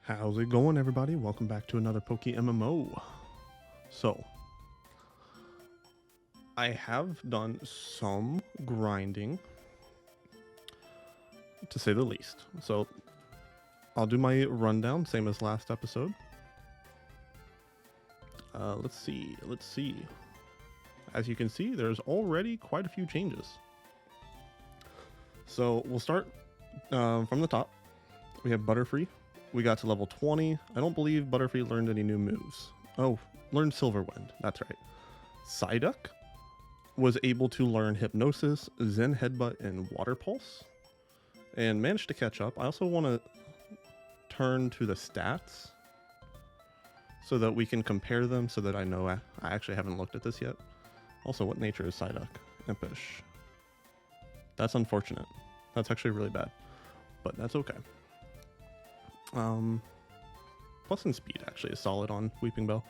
How's it going, everybody? Welcome back to another PokeMMO. So, I have done some grinding, to say the least. So, I'll do my rundown, same as last episode. Let's see. As you can see, there's already quite a few changes. So, we'll start from the top. We have Butterfree. We got to level 20. I don't believe Butterfree learned any new moves. Oh, learned Silverwind. That's right. Psyduck was able to learn Hypnosis, Zen Headbutt, and Water Pulse, and managed to catch up. I also want to turn to the stats so that we can compare them so that I know I actually haven't looked at this yet. Also, what nature is Psyduck? Impish. That's unfortunate. That's actually really bad, but that's okay. Plus in speed actually is solid on Weeping Bell.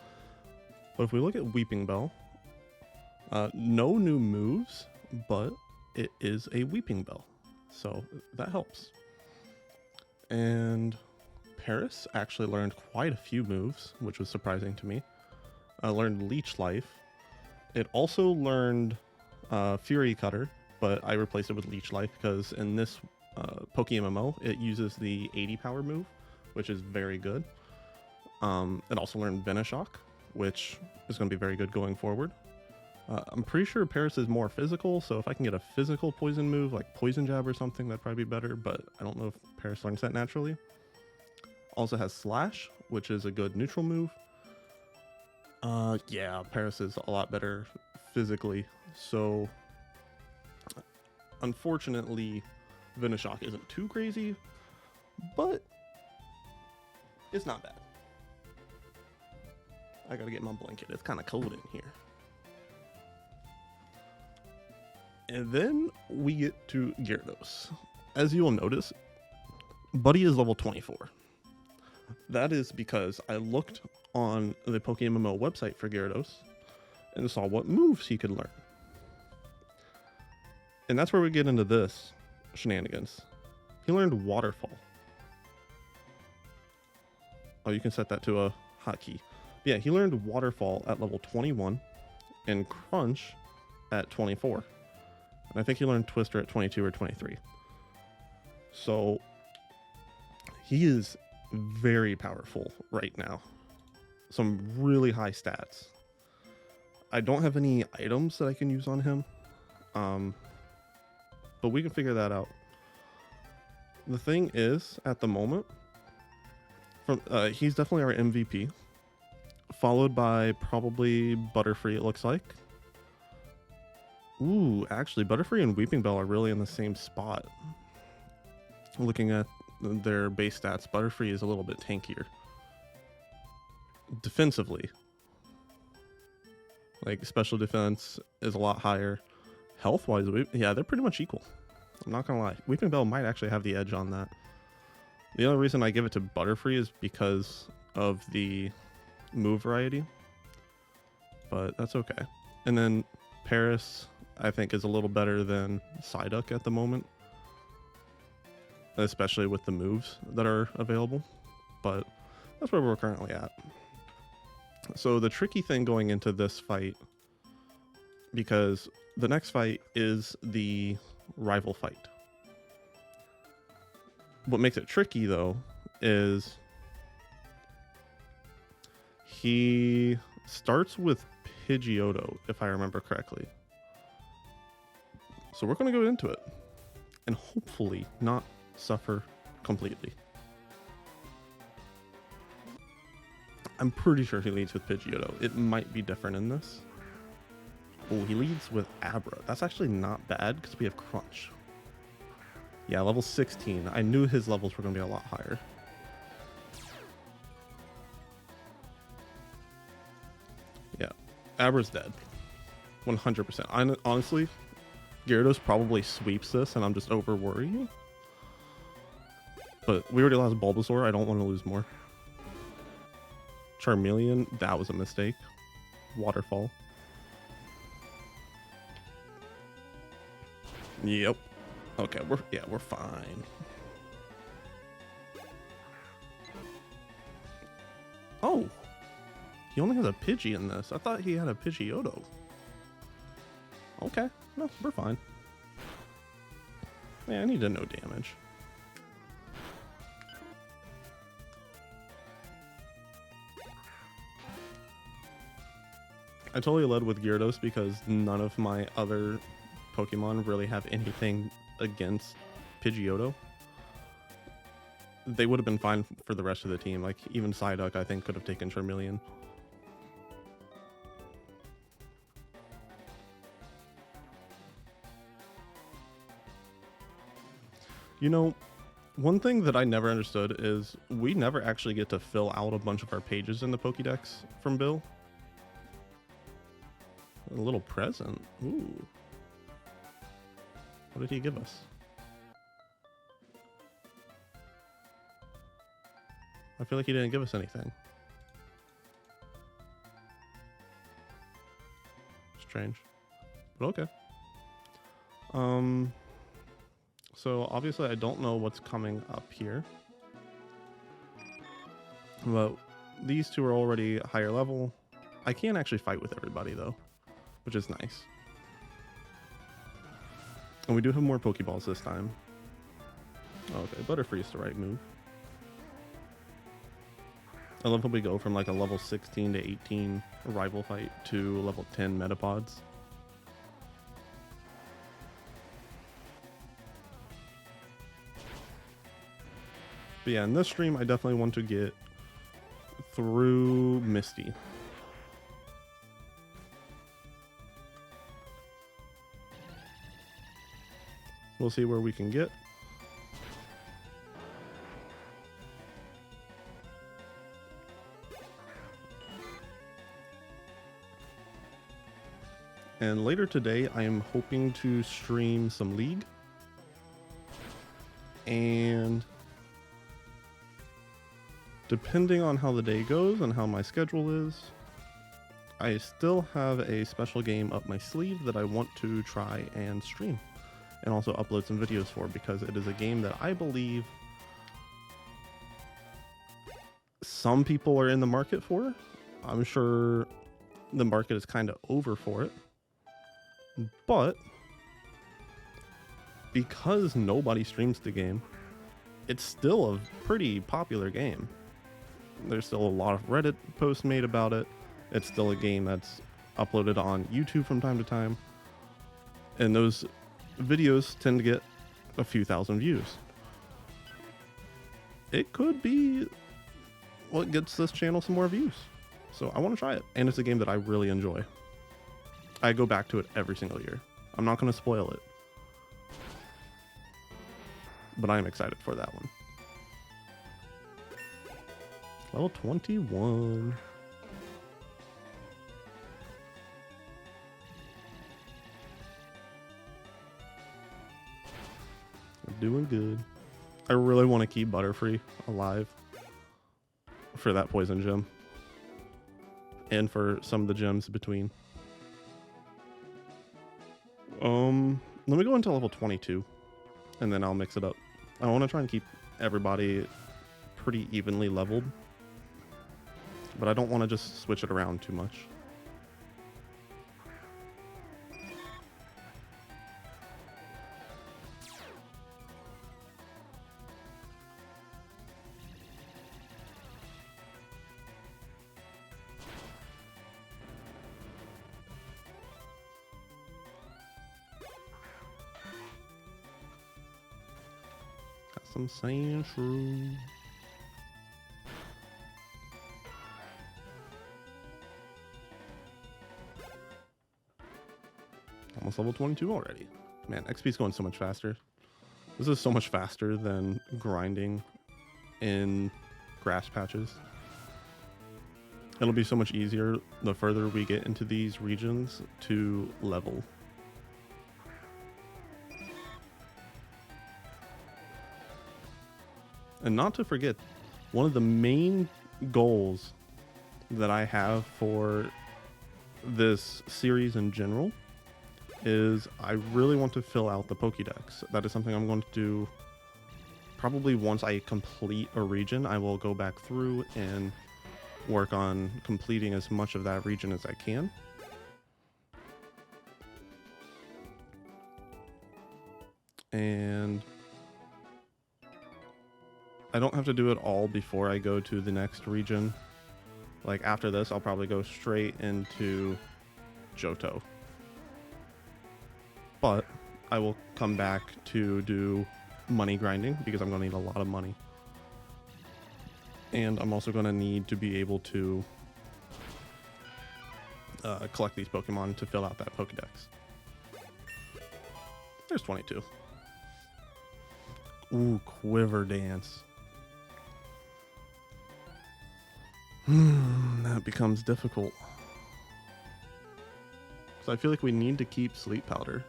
But if we look at Weeping Bell, no new moves, but it is a Weeping Bell, so that helps. And Paris actually learned quite a few moves, which was surprising to me. Learned Leech Life. It also learned Fury Cutter, but I replaced it with Leech Life because in this PokeMMO, it uses the 80 power move, which is very good. It also learned Venoshock, which is going to be very good going forward. I'm pretty sure Paris is more physical, so if I can get a physical poison move, like Poison Jab or something, that'd probably be better, but I don't know if Paris learns that naturally. Also has Slash, which is a good neutral move. Yeah, Paris is a lot better physically, so unfortunately, Venoshock isn't too crazy, but it's not bad. I gotta get my blanket. It's kind of cold in here. And then we get to Gyarados. As you will notice, Buddy is level 24. That is because I looked on the PokeMMO website for Gyarados and saw what moves he could learn. And that's where we get into this shenanigans. He learned Waterfall. Oh, you can set that to a hotkey. Yeah, he learned Waterfall at level 21 and Crunch at 24. And I think he learned Twister at 22 or 23. So he is very powerful right now. Some really high stats. I don't have any items that I can use on him. But we can figure that out. The thing is, at the moment, he's definitely our MVP, followed by probably Butterfree, it looks like. Ooh, actually, Butterfree and Weeping Bell are really in the same spot. Looking at their base stats, Butterfree is a little bit tankier. Defensively, like special defense is a lot higher. Health-wise, yeah, they're pretty much equal. I'm not gonna lie. Weeping Bell might actually have the edge on that. The only reason I give it to Butterfree is because of the move variety. But that's okay. And then Paris, I think, is a little better than Psyduck at the moment. Especially with the moves that are available. But that's where we're currently at. So the tricky thing going into this fight, because the next fight is the rival fight. What makes it tricky, though, is he starts with Pidgeotto, if I remember correctly. So we're going to go into it and hopefully not suffer completely. I'm pretty sure he leads with Pidgeotto. It might be different in this. Oh, he leads with Abra. That's actually not bad because we have Crunch. Yeah, level 16. I knew his levels were going to be a lot higher. Yeah, Abra's dead. 100%. Honestly, Gyarados probably sweeps this and I'm just over worrying. But we already lost Bulbasaur. I don't want to lose more. Charmeleon, that was a mistake. Waterfall. Yep. Okay, we're fine. Oh, he only has a Pidgey in this. I thought he had a Pidgeotto. Okay, no, we're fine. Yeah, I need to know damage. I totally led with Gyarados because none of my other Pokemon really have anything against Pidgeotto. They would have been fine for the rest of the team. Like, even Psyduck, I think, could have taken Charmeleon. You know, one thing that I never understood is we never actually get to fill out a bunch of our pages in the Pokédex from Bill. A little present. Ooh. What did he give us? I feel like he didn't give us anything. Strange. But okay. So obviously I don't know what's coming up here. But these two are already higher level. I can't actually fight with everybody though, which is nice. And we do have more Pokeballs this time. Okay, Butterfree's the right move. I love how we go from like a level 16 to 18 rival fight to level 10 Metapods. But yeah, in this stream, I definitely want to get through Misty. We'll see where we can get. And later today, I am hoping to stream some League. And depending on how the day goes and how my schedule is, I still have a special game up my sleeve that I want to try and stream. And also upload some videos for, because it is a game that I believe some people are in the market for. I'm sure the market is kind of over for it. But because nobody streams the game, it's still a pretty popular game. There's still a lot of Reddit posts made about it. It's still a game that's uploaded on YouTube from time to time. And those videos tend to get a few thousand views. It could be what gets this channel some more views. So I want to try it. And it's a game that I really enjoy. I go back to it every single year. I'm not going to spoil it. But I am excited for that one. Level 21. We're doing good. I really want to keep Butterfree alive for that poison gem. And for some of the gems between. Let me go into level 22 and then I'll mix it up. I want to try and keep everybody pretty evenly leveled, but I don't want to just switch it around too much. Some sand shrew. Almost level 22 already. Man, XP's going so much faster. This is so much faster than grinding in grass patches. It'll be so much easier the further we get into these regions to level. And not to forget, one of the main goals that I have for this series in general is I really want to fill out the Pokédex. That is something I'm going to do probably once I complete a region. I will go back through and work on completing as much of that region as I can. And I don't have to do it all before I go to the next region. Like after this, I'll probably go straight into Johto. But I will come back to do money grinding because I'm going to need a lot of money. And I'm also going to need to be able to collect these Pokemon to fill out that Pokedex. There's 22. Ooh, Quiver Dance. That becomes difficult. So I feel like we need to keep Sleep Powder.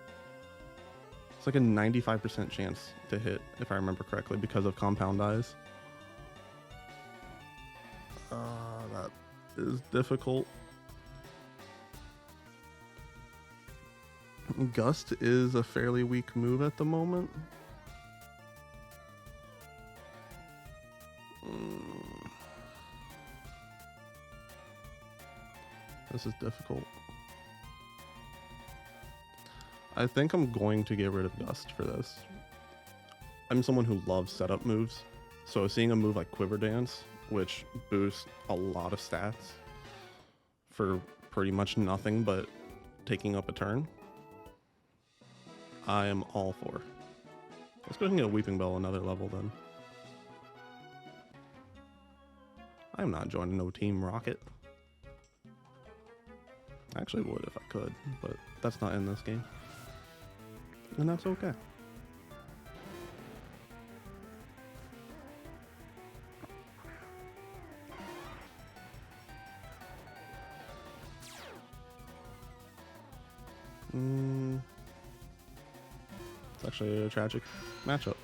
It's like a 95% chance to hit, if I remember correctly, because of Compound Eyes. That is difficult. Gust is a fairly weak move at the moment. This is difficult. I think I'm going to get rid of Gust for this. I'm someone who loves setup moves, so seeing a move like Quiver Dance, which boosts a lot of stats for pretty much nothing but taking up a turn, I am all for. Let's go ahead and get a Weeping Bell another level then. I'm not joining no Team Rocket. I actually would if I could, but that's not in this game. And that's okay. It's actually a tragic matchup.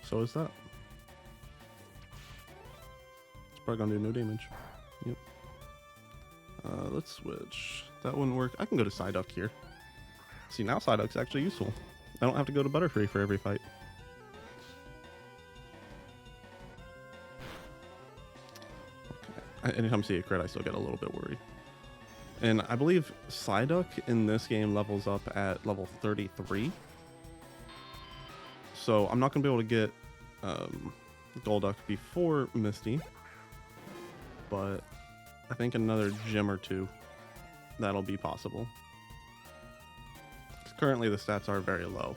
So is that. It's probably gonna do no damage. Yep. Let's switch. That wouldn't work. I can go to Psyduck here. See, now Psyduck's actually useful. I don't have to go to Butterfree for every fight. Okay. Anytime I see a crit, I still get a little bit worried. And I believe Psyduck in this game levels up at level 33. So I'm not going to be able to get Golduck before Misty. But I think another gym or two, that'll be possible. Currently the stats are very low.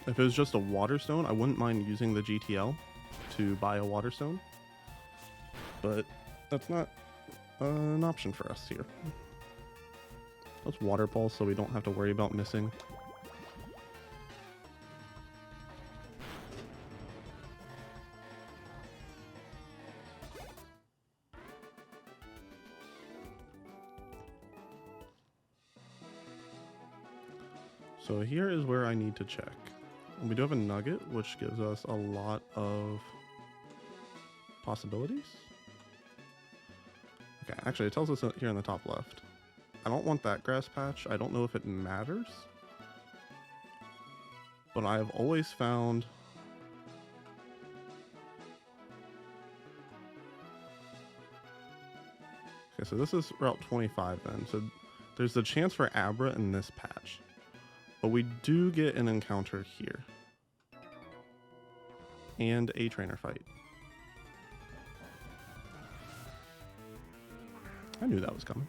If it was just a Water Stone, I wouldn't mind using the GTL to buy a Water Stone. But that's not an option for us here. Let's Water Pulse so we don't have to worry about missing. So here is where I need to check. We do have a Nugget, which gives us a lot of possibilities. Okay, actually it tells us here in the top left. I don't want that grass patch. I don't know if it matters. But I have always found okay, so this is Route 25 then. So there's a chance for Abra in this patch. But we do get an encounter here. And a trainer fight. I knew that was coming.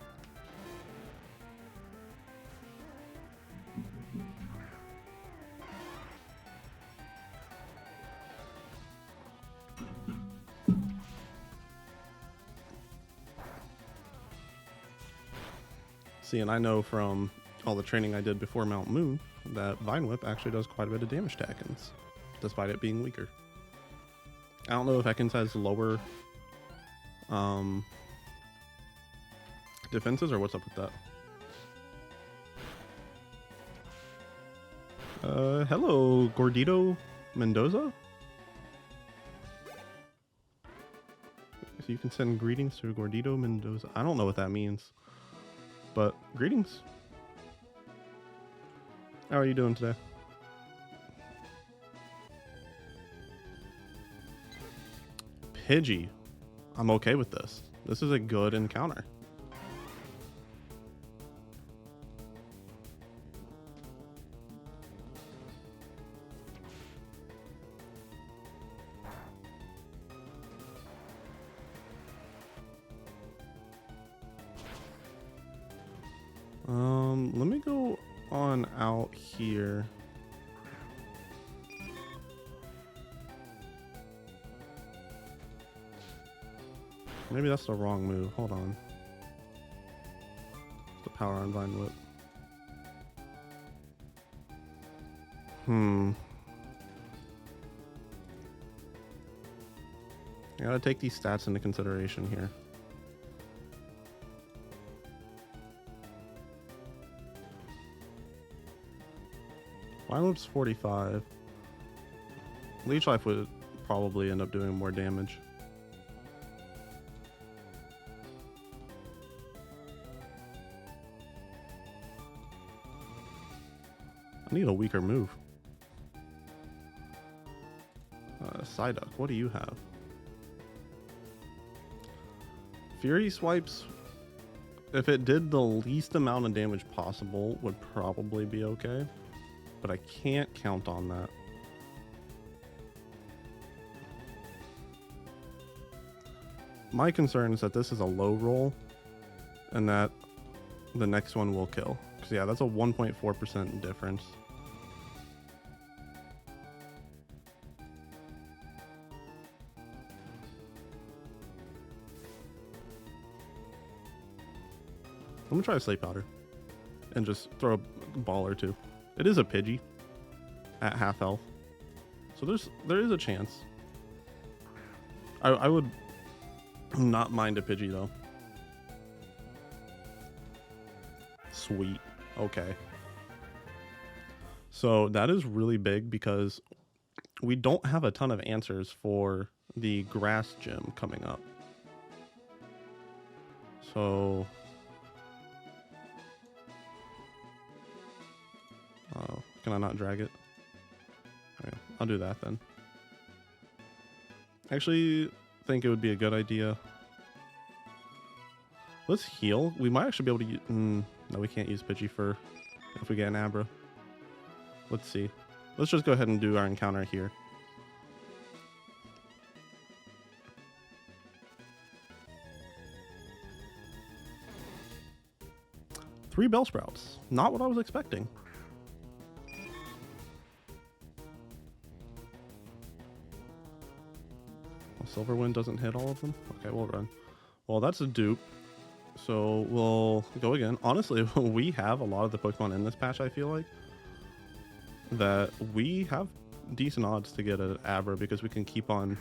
See, and I know from all the training I did before Mount Moon that Vine Whip actually does quite a bit of damage to Ekans, despite it being weaker. I don't know if Ekans has lower defenses or what's up with that. Hello, Gordito Mendoza? So you can send greetings to Gordito Mendoza. I don't know what that means, but greetings. How are you doing today? Pidgey. I'm okay with this. This is a good encounter. Let me go on out here. Maybe that's the wrong move. Hold on. The power on Vine Whip. I gotta take these stats into consideration here. Vine Whip's 45. Leech Life would probably end up doing more damage. I need a weaker move. Psyduck, what do you have? Fury Swipes, if it did the least amount of damage possible, would probably be okay. But I can't count on that. My concern is that this is a low roll and that the next one will kill. Because yeah, that's a 1.4% difference. I'm gonna try a Slate Powder and just throw a ball or two. It is a Pidgey at half health, so there is a chance. I would not mind a Pidgey though. Sweet. Okay. So that is really big because we don't have a ton of answers for the grass gym coming up. So can I not drag it? Okay, I'll do that then. Actually, think it would be a good idea. Let's heal. We might actually be able to use... no, we can't use Pidgey for if we get an Abra. Let's see. Let's just go ahead and do our encounter here. Three Bellsprouts. Not what I was expecting. Silverwind doesn't hit all of them? Okay, we'll run. Well, that's a dupe. So we'll go again. Honestly, we have a lot of the Pokemon in this patch, I feel like, that we have decent odds to get an Abra because we can keep on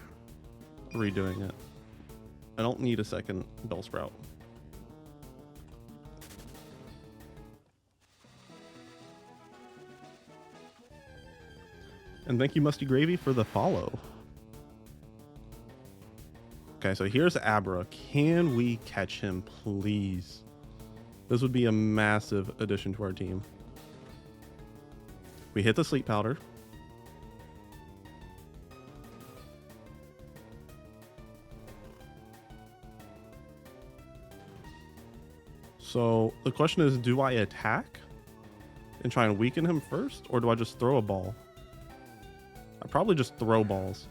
redoing it. I don't need a second Bellsprout. And thank you, Musty Gravy, for the follow. Okay, so here's Abra. Can we catch him, please? This would be a massive addition to our team. We hit the Sleep Powder. So the question is, do I attack and try and weaken him first, or do I just throw a ball? I probably just throw balls.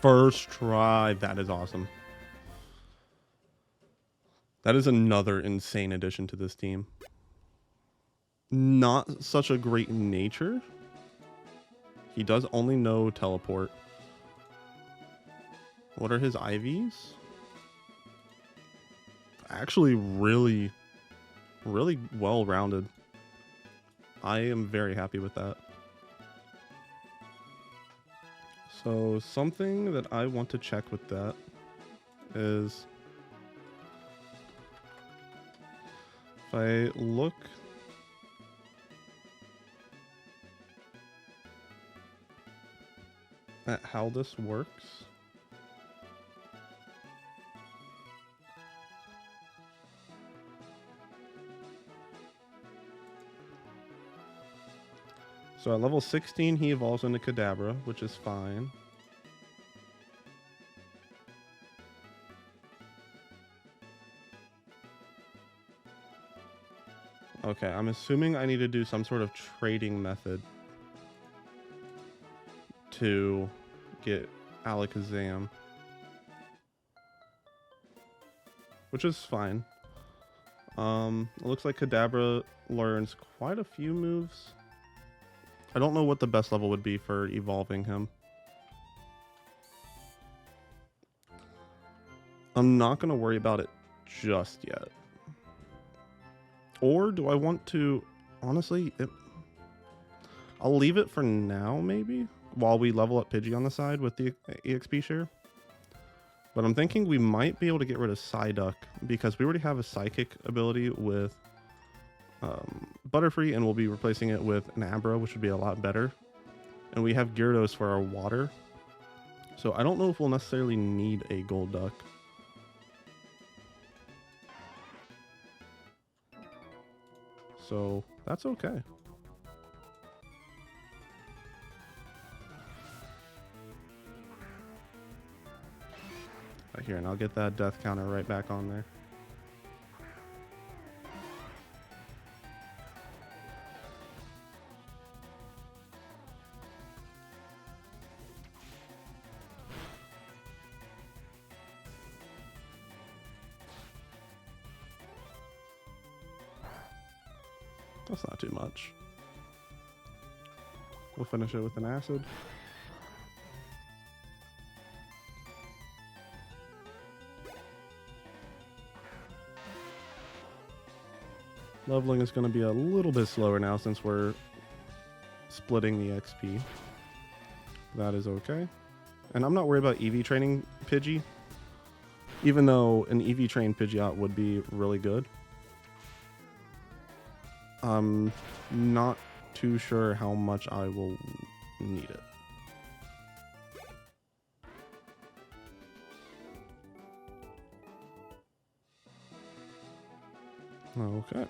First try. That is awesome. That is another insane addition to this team. Not such a great nature. He does only know teleport. What are his IVs? Actually, really well-rounded. I am very happy with that. So something that I want to check with that is if I look at how this works. So at level 16, he evolves into Kadabra, which is fine. Okay, I'm assuming I need to do some sort of trading method to get Alakazam, which is fine. It looks like Kadabra learns quite a few moves. I don't know what the best level would be for evolving him. I'm not going to worry about it just yet. Or do I want to... Honestly, I'll leave it for now, maybe, while we level up Pidgey on the side with the EXP share. But I'm thinking we might be able to get rid of Psyduck because we already have a Psychic ability with Butterfree, and we'll be replacing it with an Abra, which would be a lot better. And we have Gyarados for our water. So I don't know if we'll necessarily need a Golduck. So that's okay. Right here, and I'll get that death counter right back on there. That's not too much. We'll finish it with an acid. Leveling is going to be a little bit slower now since we're splitting the XP. That is okay. And I'm not worried about EV training Pidgey, even though an EV trained Pidgeot would be really good. I'm not too sure how much I will need it. Okay.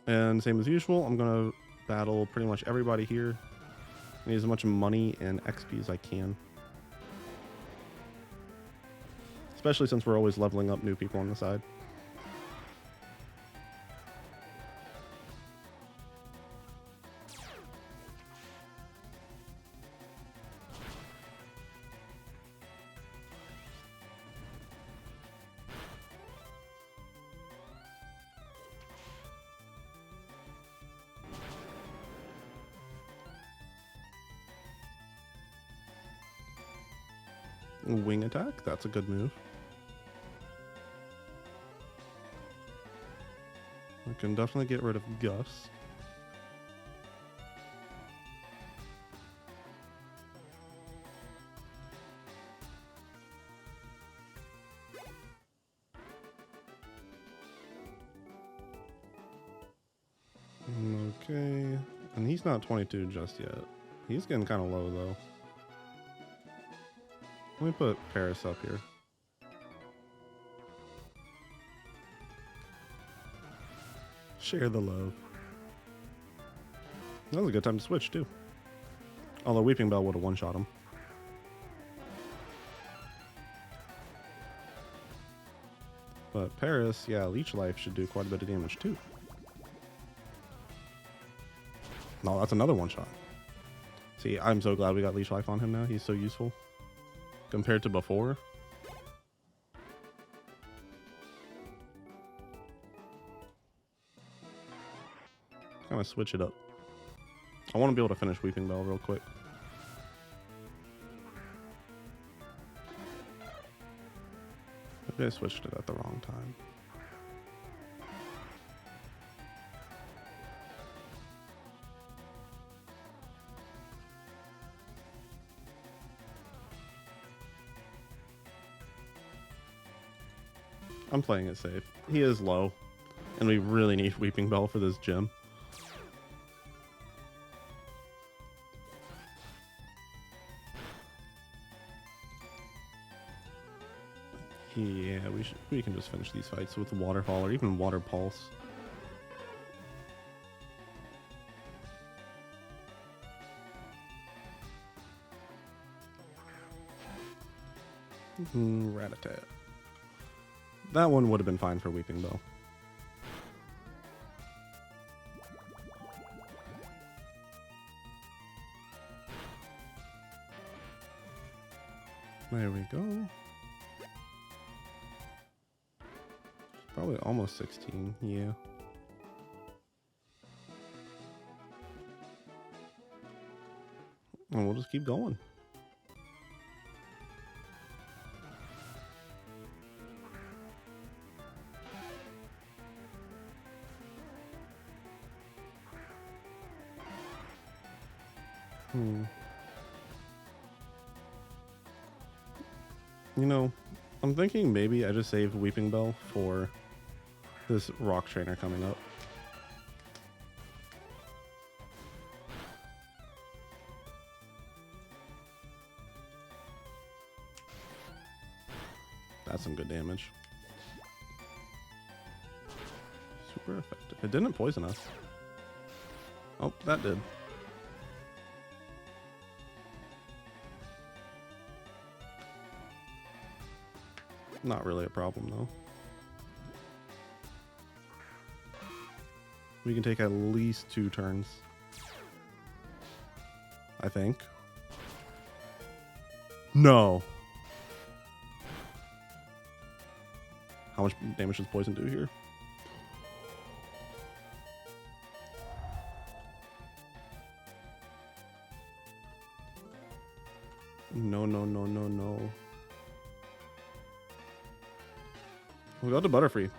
And same as usual, I'm going to battle pretty much everybody here. I need as much money and XP as I can. Especially since we're always leveling up new people on the side. Wing attack, that's a good move. I can definitely get rid of Gus. Okay, and he's not 22 just yet. He's getting kind of low though. Let me put Paris up here. Share the love. That was a good time to switch too. Although Weeping Bell would have one-shot him. But Paris, yeah, Leech Life should do quite a bit of damage too. No, that's another one-shot. See, I'm so glad we got Leech Life on him now. He's so useful. Compared to before. Kind of switch it up. I want to be able to finish Weeping Bell real quick. Maybe I switched it at the wrong time. I'm playing it safe. He is low, and we really need Weeping Bell for this gym. Yeah, we can just finish these fights with Waterfall or even Water Pulse. Rat-a-tat. That one would have been fine for Weeping Bell. There we go. Probably almost 16, yeah. And we'll just keep going. You know, I'm thinking maybe I just save Weeping Bell for this rock trainer coming up. That's some good damage. Super effective. It didn't poison us. Oh, that did. Not really a problem, though. We can take at least 2 turns, I think. No. How much damage does poison do here? No, no, no, no, no. We'll go to Butterfree.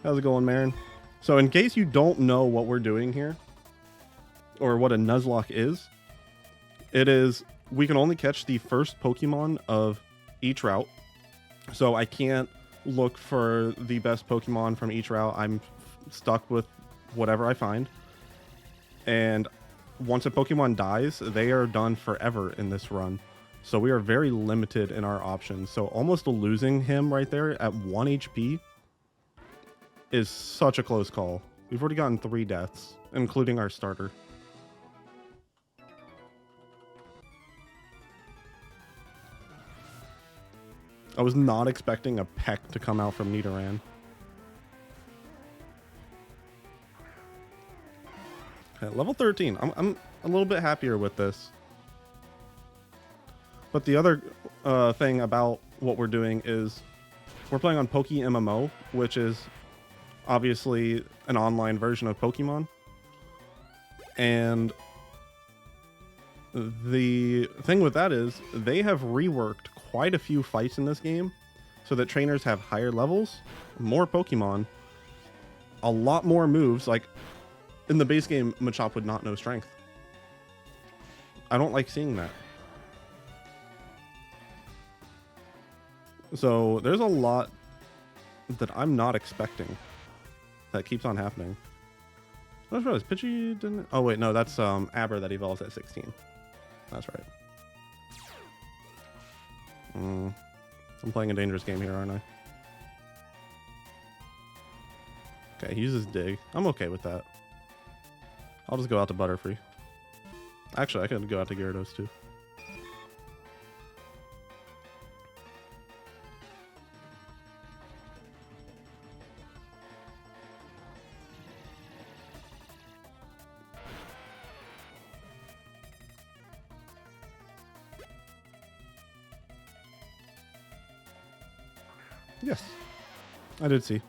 How's it going, Marin? So in case you don't know what we're doing here, or what a Nuzlocke is, it is, we can only catch the first Pokemon of each route. So I can't look for the best Pokemon from each route. I'm stuck with whatever I find. And once a Pokemon dies, they are done forever in this run. So we are very limited in our options. So almost losing him right there at 1 HP is such a close call. We've already gotten 3 deaths, including our starter. I was not expecting a peck to come out from Nidoran. Okay, level 13. I'm a little bit happier with this. But the other thing about what we're doing is we're playing on PokeMMO, which is obviously an online version of Pokemon. And the thing with that is they have reworked quite a few fights in this game so that trainers have higher levels, more Pokemon, a lot more moves. Like in the base game, Machop would not know strength. I don't like seeing that. So there's a lot that I'm not expecting that keeps on happening. I just realized Pidgey didn't... Oh wait, no, that's Aber that evolves at 16. That's right. I'm playing a dangerous game here, aren't I? Okay, he uses Dig. I'm okay with that. I'll just go out to Butterfree. Actually, I could go out to Gyarados too. Yes, I did see.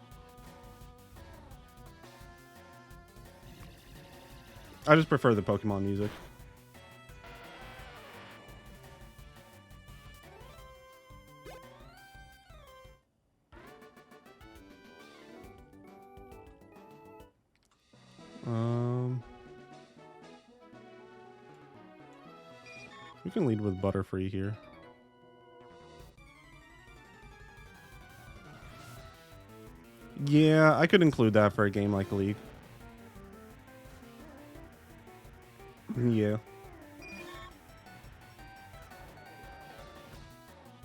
I just prefer the Pokemon music. We can lead with Butterfree here. Yeah, I could include that for a game like League. Yeah.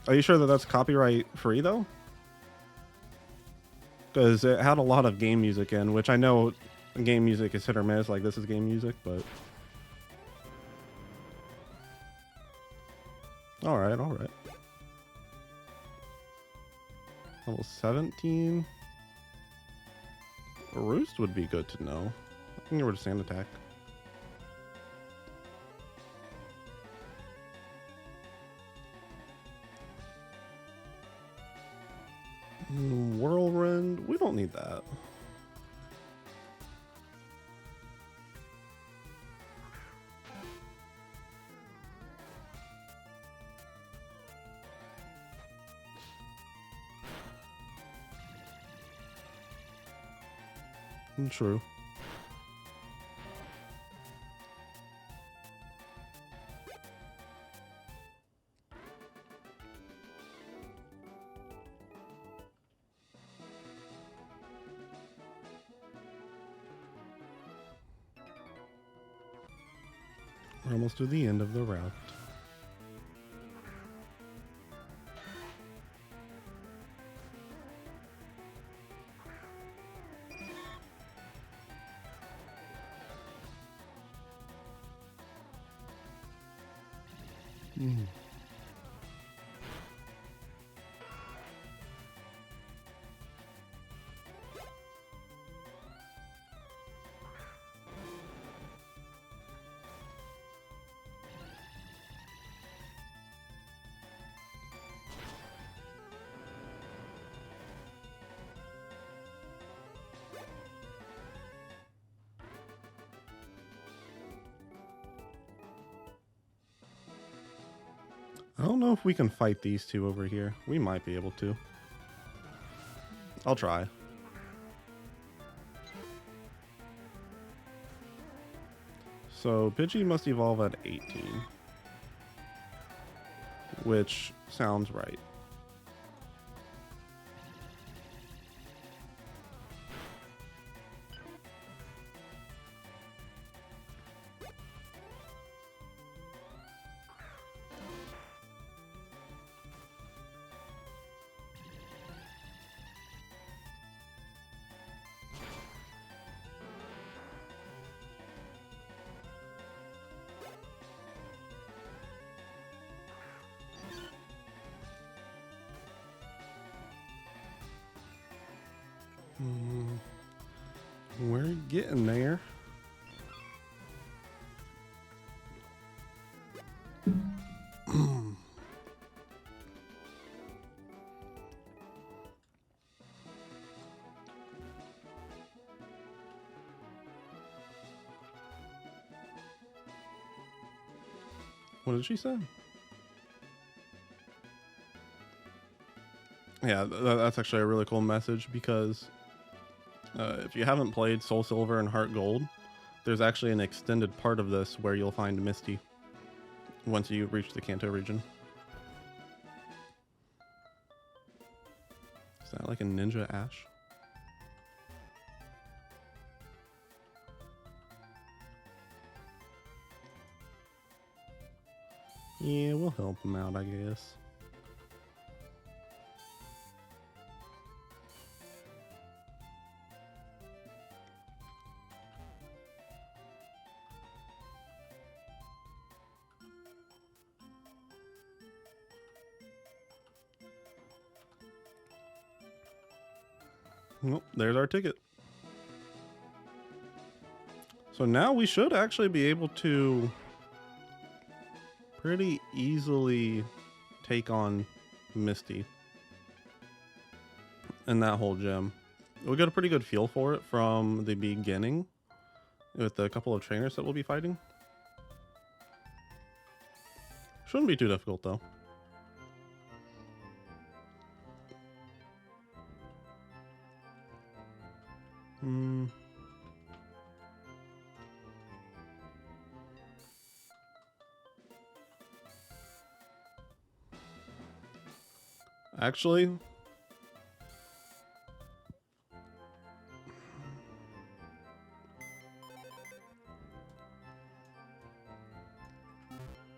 Are you sure that that's copyright free though? Because it had a lot of game music in, which I know game music is hit or miss, like this is game music, but... Alright, alright. Level 17. Roost would be good to know. I can get rid of Sand Attack. Whirlwind, we don't need that. True. We're almost to the end of the route. I don't know if we can fight these two over here. We might be able to. I'll try. So Pidgey must evolve at 18. Which sounds right. We're getting there. What did she say? Yeah, that's actually a really cool message because if you haven't played Soul Silver and Heart Gold, there's actually an extended part of this where you'll find Misty once you reach the Kanto region. Is that like a Ninja Ash? Yeah, we'll help him out, I guess. Well, there's our ticket. So now we should actually be able to pretty easily take on Misty and that whole gym. We got a pretty good feel for it from the beginning with a couple of trainers that we'll be fighting. Shouldn't be too difficult though. Actually,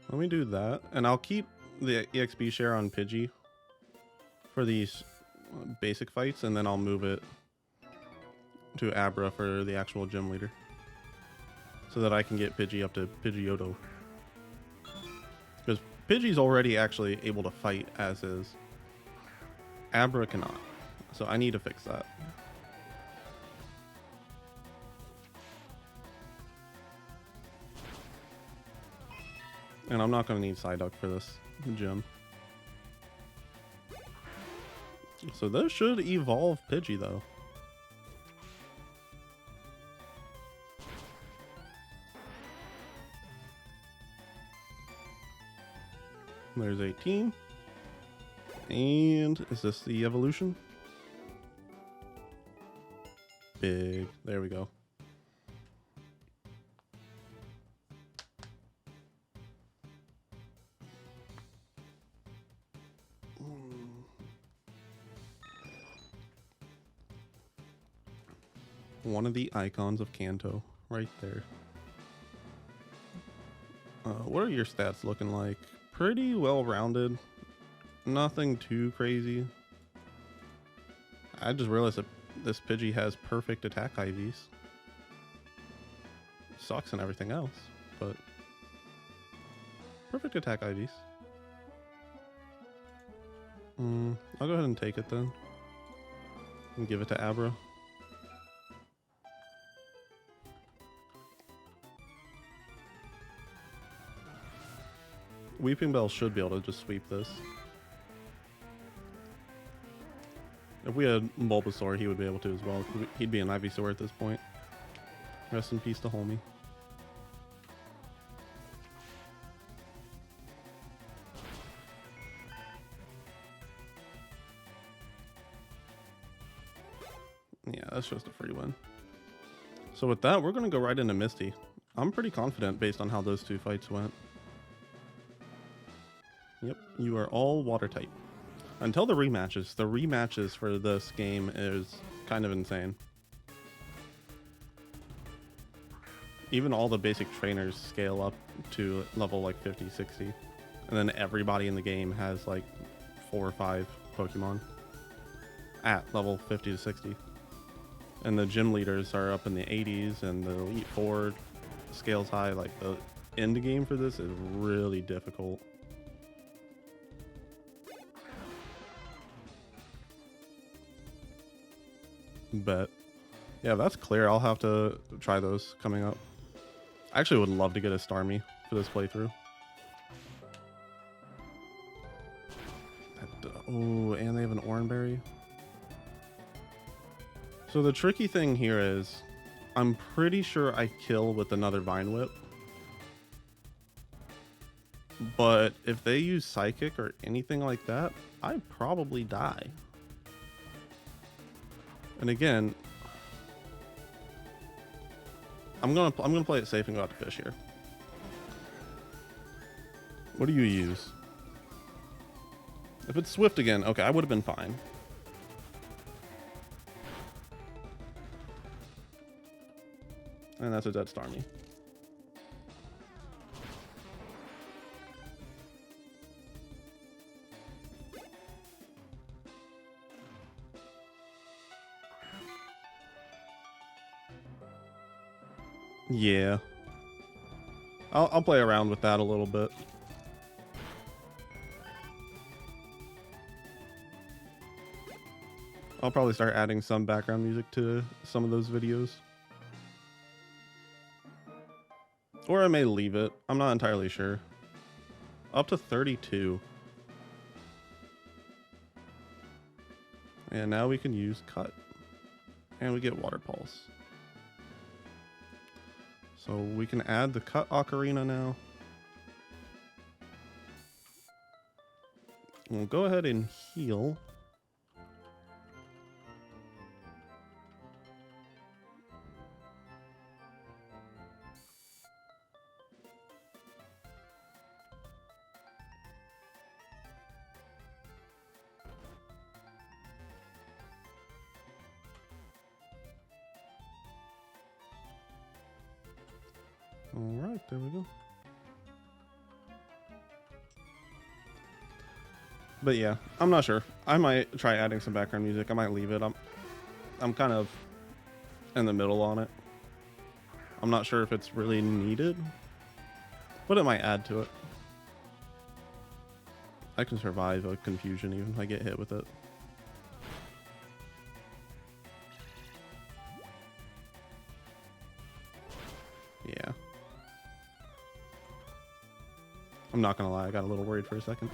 let me do that, and I'll keep the EXP share on Pidgey for these basic fights, and then I'll move it to Abra for the actual gym leader, so that I can get Pidgey up to Pidgeotto. Because Pidgey's already actually able to fight as is. Abra cannot. So I need to fix that. And I'm not going to need Psyduck for this gym. So this should evolve Pidgey though. There's 18. And is this the evolution? Big. There we go. One of the icons of Kanto right there. What are your stats looking like? Pretty well rounded. Nothing too crazy. I just realized that this Pidgey has perfect attack IVs. Sucks and everything else, but perfect attack IVs. I'll go ahead and take it then. And give it to Abra. Weeping Bell should be able to just sweep this. If we had Bulbasaur, he would be able to as well. He'd be an Ivysaur at this point. Rest in peace to Homie. Yeah, that's just a free win. So with that, we're going to go right into Misty. I'm pretty confident based on how those two fights went. Yep, you are all water type. Until the rematches. The rematches for this game is kind of insane. Even all the basic trainers scale up to level like 50, 60. And then everybody in the game has like 4 or 5 Pokemon at level 50 to 60. And the gym leaders are up in the 80s, and the Elite Four scales high. Like the end game for this is really difficult. But yeah, that's clear. I'll have to try those coming up. I actually would love to get a Starmie for this playthrough. Oh, and they have an Oranberry. So the tricky thing here is I'm pretty sure I kill with another Vine Whip. But if they use Psychic or anything like that, I probably die. And again, I'm gonna play it safe and go out to fish here. What do you use? If it's Swift again, okay, I would have been fine. And that's a dead Starmie. Yeah. I'll play around with that a little bit. I'll probably start adding some background music to some of those videos. Or I may leave it. I'm not entirely sure. Up to 32. And now we can use Cut. And we get Water Pulse. So we can add the Cut Ocarina now. We'll go ahead and heal. All right, there we go. But yeah, I'm not sure. I might try adding some background music. I might leave it. I'm kind of in the middle on it. I'm not sure if it's really needed, but it might add to it. I can survive a confusion even if I get hit with it. I'm not gonna lie, I got a little worried for a second.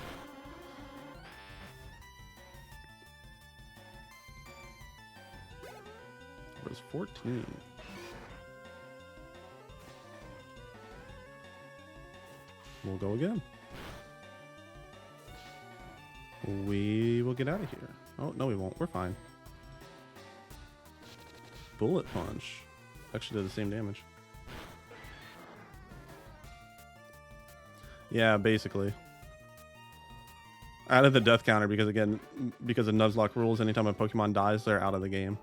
It was 14. We'll go again. We will get out of here. Oh, no, we won't. We're fine. Bullet punch. Actually did the same damage. Yeah, basically. Out of the death counter because, again, because of Nuzlocke rules, anytime a Pokemon dies, they're out of the game.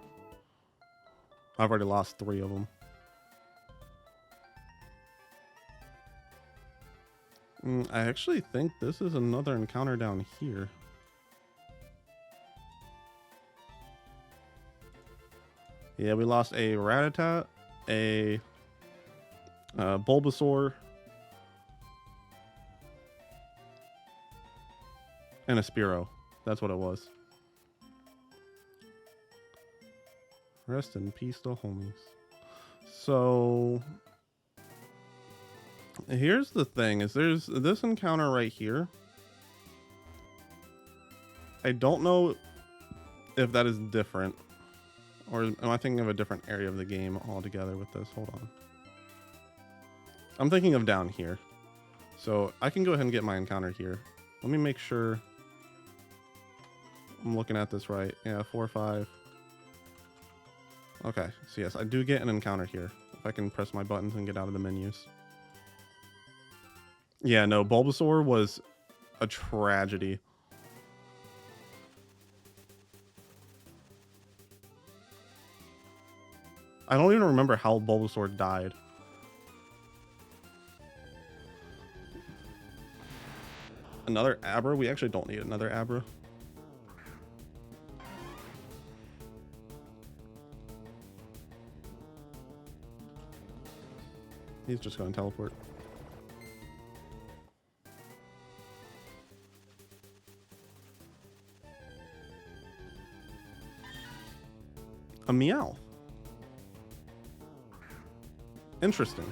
I've already lost 3 of them. I actually think this is another encounter down here. Yeah, we lost a Rattata, a Bulbasaur, and a Spearow. That's what it was. Rest in peace, the homies. So here's the thing: is there's this encounter right here. I don't know if that is different, or am I thinking of a different area of the game altogether with this? Hold on. I'm thinking of down here. So I can go ahead and get my encounter here. Let me make sure I'm looking at this right. Yeah, 4 or 5. Okay, so yes, I do get an encounter here. If I can press my buttons and get out of the menus. Yeah, no, Bulbasaur was a tragedy. I don't even remember how Bulbasaur died. Another Abra? We actually don't need another Abra. He's just going to teleport. A Meowth. Interesting.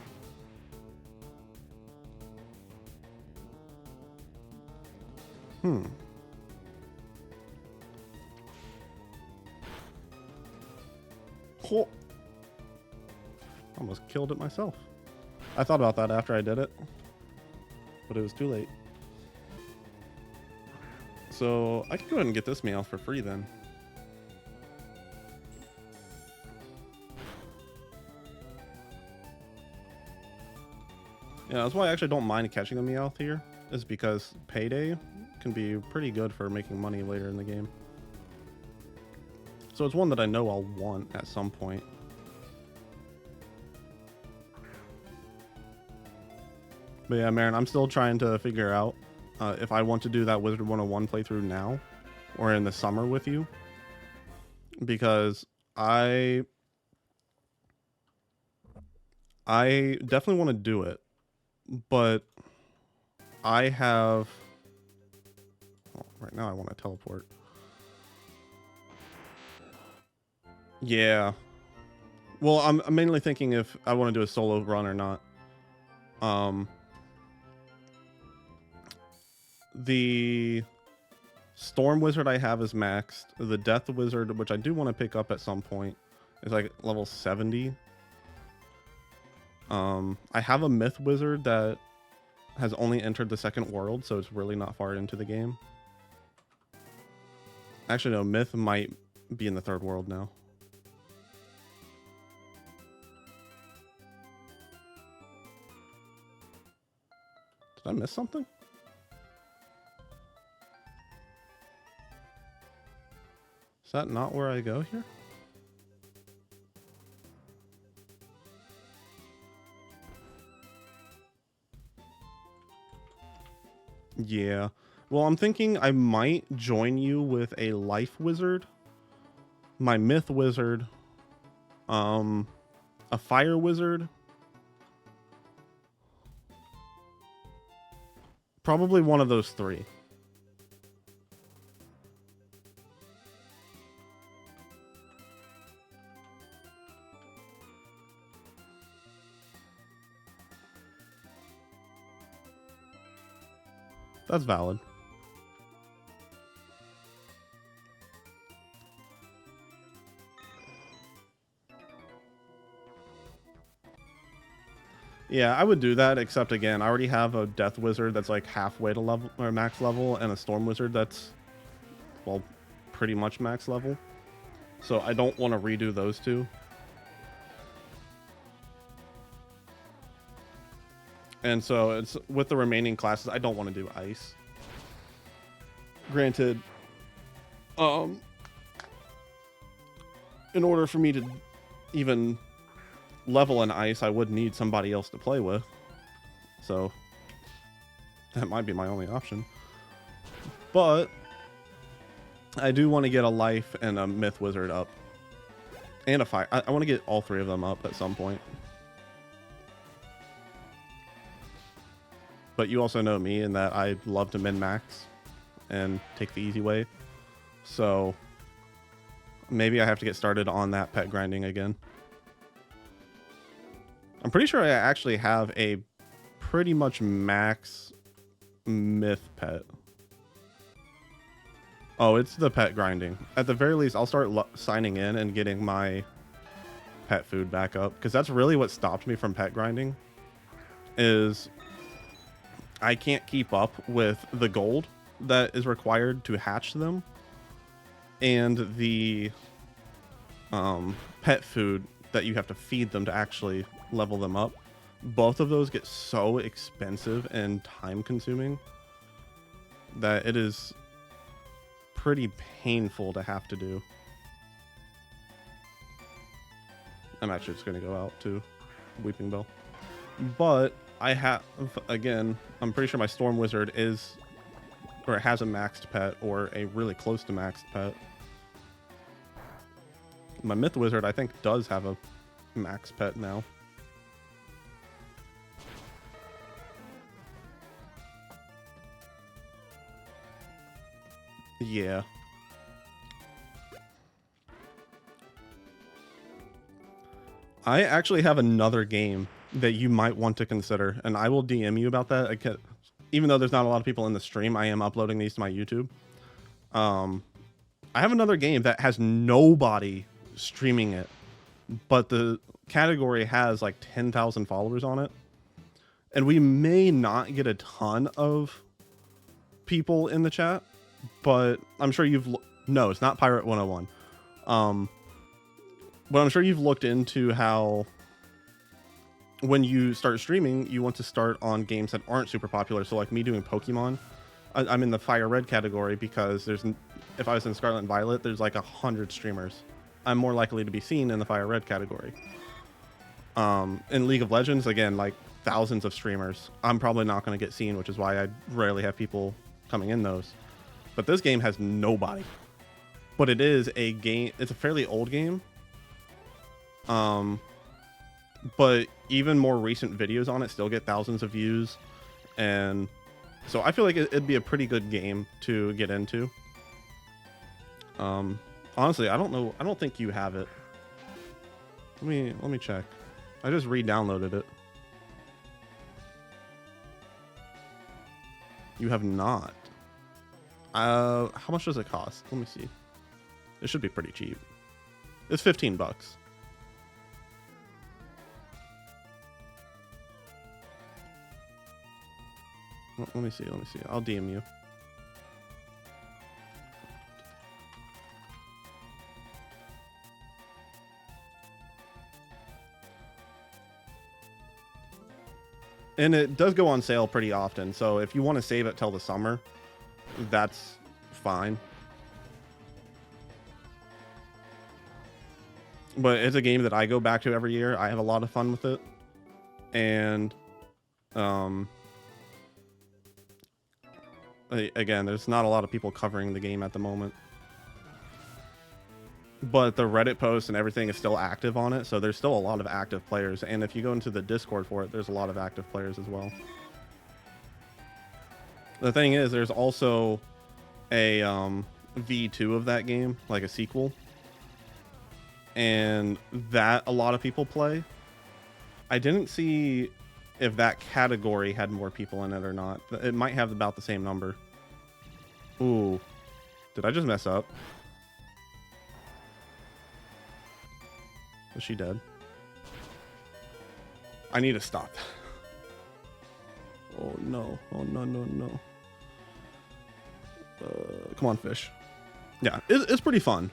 Oh. Almost killed it myself. I thought about that after I did it, but it was too late. So I can go ahead and get this Meowth for free then. Yeah, that's why I actually don't mind catching a Meowth here, is because payday can be pretty good for making money later in the game. So it's one that I know I'll want at some point. But yeah, Marin, I'm still trying to figure out if I want to do that Wizard 101 playthrough now or in the summer with you. Because I definitely want to do it. But I have... Oh, right now I want to teleport. Yeah. Well, I'm mainly thinking if I want to do a solo run or not. The Storm Wizard I have is maxed. The Death Wizard, which I do want to pick up at some point, is like level 70. I have a Myth Wizard that has only entered the second world, so it's really not far into the game. Actually, no, Myth might be in the third world now. Did I miss something? Is that not where I go here? Yeah. Well, I'm thinking I might join you with a Life Wizard, my Myth Wizard, a Fire Wizard, probably one of those 3. That's valid. Yeah, I would do that, except again, I already have a Death Wizard that's like halfway to level or max level, and a Storm Wizard that's, well, pretty much max level. So I don't want to redo those two. And so it's with the remaining classes, I don't want to do Ice. Granted, in order for me to even level in Ice, I would need somebody else to play with. So that might be my only option. But I do want to get a Life and a Myth Wizard up. And a Fire. I want to get all three of them up at some point. But you also know me in that I love to min-max and take the easy way. So maybe I have to get started on that pet grinding again. I'm pretty sure I actually have a pretty much max myth pet. Oh, it's the pet grinding. At the very least, I'll start signing in and getting my pet food back up, because that's really what stopped me from pet grinding, is I can't keep up with the gold that is required to hatch them and the pet food that you have to feed them to actually level them up. Both of those get so expensive and time consuming that it is pretty painful to have to do. I'm actually just going to go out to Weeping Bell. But I have, again, I'm pretty sure my Storm Wizard is, or it has a maxed pet, or a really close to maxed pet. My Myth Wizard, I think, does have a max pet now. Yeah. I actually have another game that you might want to consider, and I will DM you about that. Even though there's not a lot of people in the stream, I am uploading these to my YouTube. I have another game that has nobody streaming it, but the category has like 10,000 followers on it, and we may not get a ton of people in the chat, but I'm sure you've no, it's not Pirate 101. But I'm sure you've looked into how when you start streaming, you want to start on games that aren't super popular. So like me doing Pokemon, I'm in the Fire Red category because if I was in Scarlet and Violet, there's like 100 streamers. I'm more likely to be seen in the Fire Red category. In League of Legends, again, like thousands of streamers. I'm probably not going to get seen, which is why I rarely have people coming in those. But this game has nobody. But it is a game, it's a fairly old game. But even more recent videos on it still get thousands of views, and so I feel like it'd be a pretty good game to get into. Honestly, I don't know. I don't think you have it. Let me check. I just re-downloaded it. You have not. How much does it cost? Let me see. It should be pretty cheap. It's $15. Let me see. I'll DM you. And it does go on sale pretty often, so if you want to save it till the summer, that's fine. But it's a game that I go back to every year. I have a lot of fun with it. And again, there's not a lot of people covering the game at the moment, but the Reddit posts and everything is still active on it, so there's still a lot of active players. And if you go into the Discord for it, there's a lot of active players as well. The thing is, there's also a V2 of that game, like a sequel, and that a lot of people play. I didn't see if that category had more people in it or not. It might have about the same number. Ooh. Did I just mess up? Is she dead? I need to stop. Oh no. Oh no, no, no. Come on, fish. Yeah, it's pretty fun.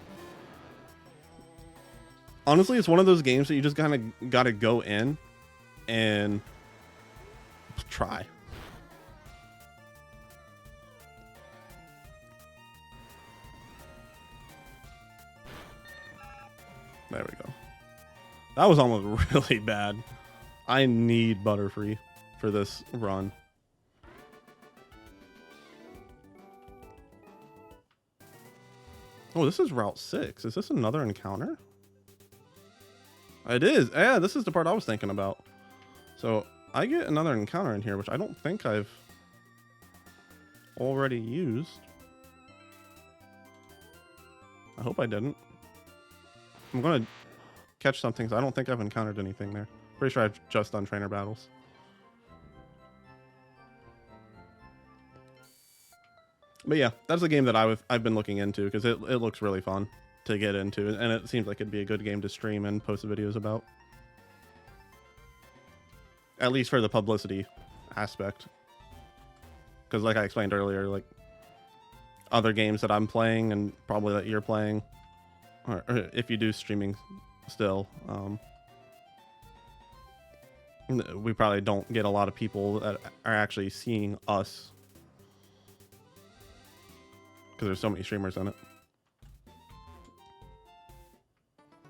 Honestly, it's one of those games that you just kind of gotta go in and try. There we go. That was almost really bad. I need Butterfree for this run. Oh, this is Route 6. Is this another encounter? It is. Yeah, this is the part I was thinking about. So I get another encounter in here, which I don't think I've already used. I hope I didn't. I'm going to catch something. I don't think I've encountered anything there. Pretty sure I've just done trainer battles. But yeah, that's a game that I've been looking into because it looks really fun to get into, and it seems like it'd be a good game to stream and post videos about. At least for the publicity aspect. Because like I explained earlier, like other games that I'm playing and probably that you're playing, or if you do streaming still, we probably don't get a lot of people that are actually seeing us. Because there's so many streamers in it.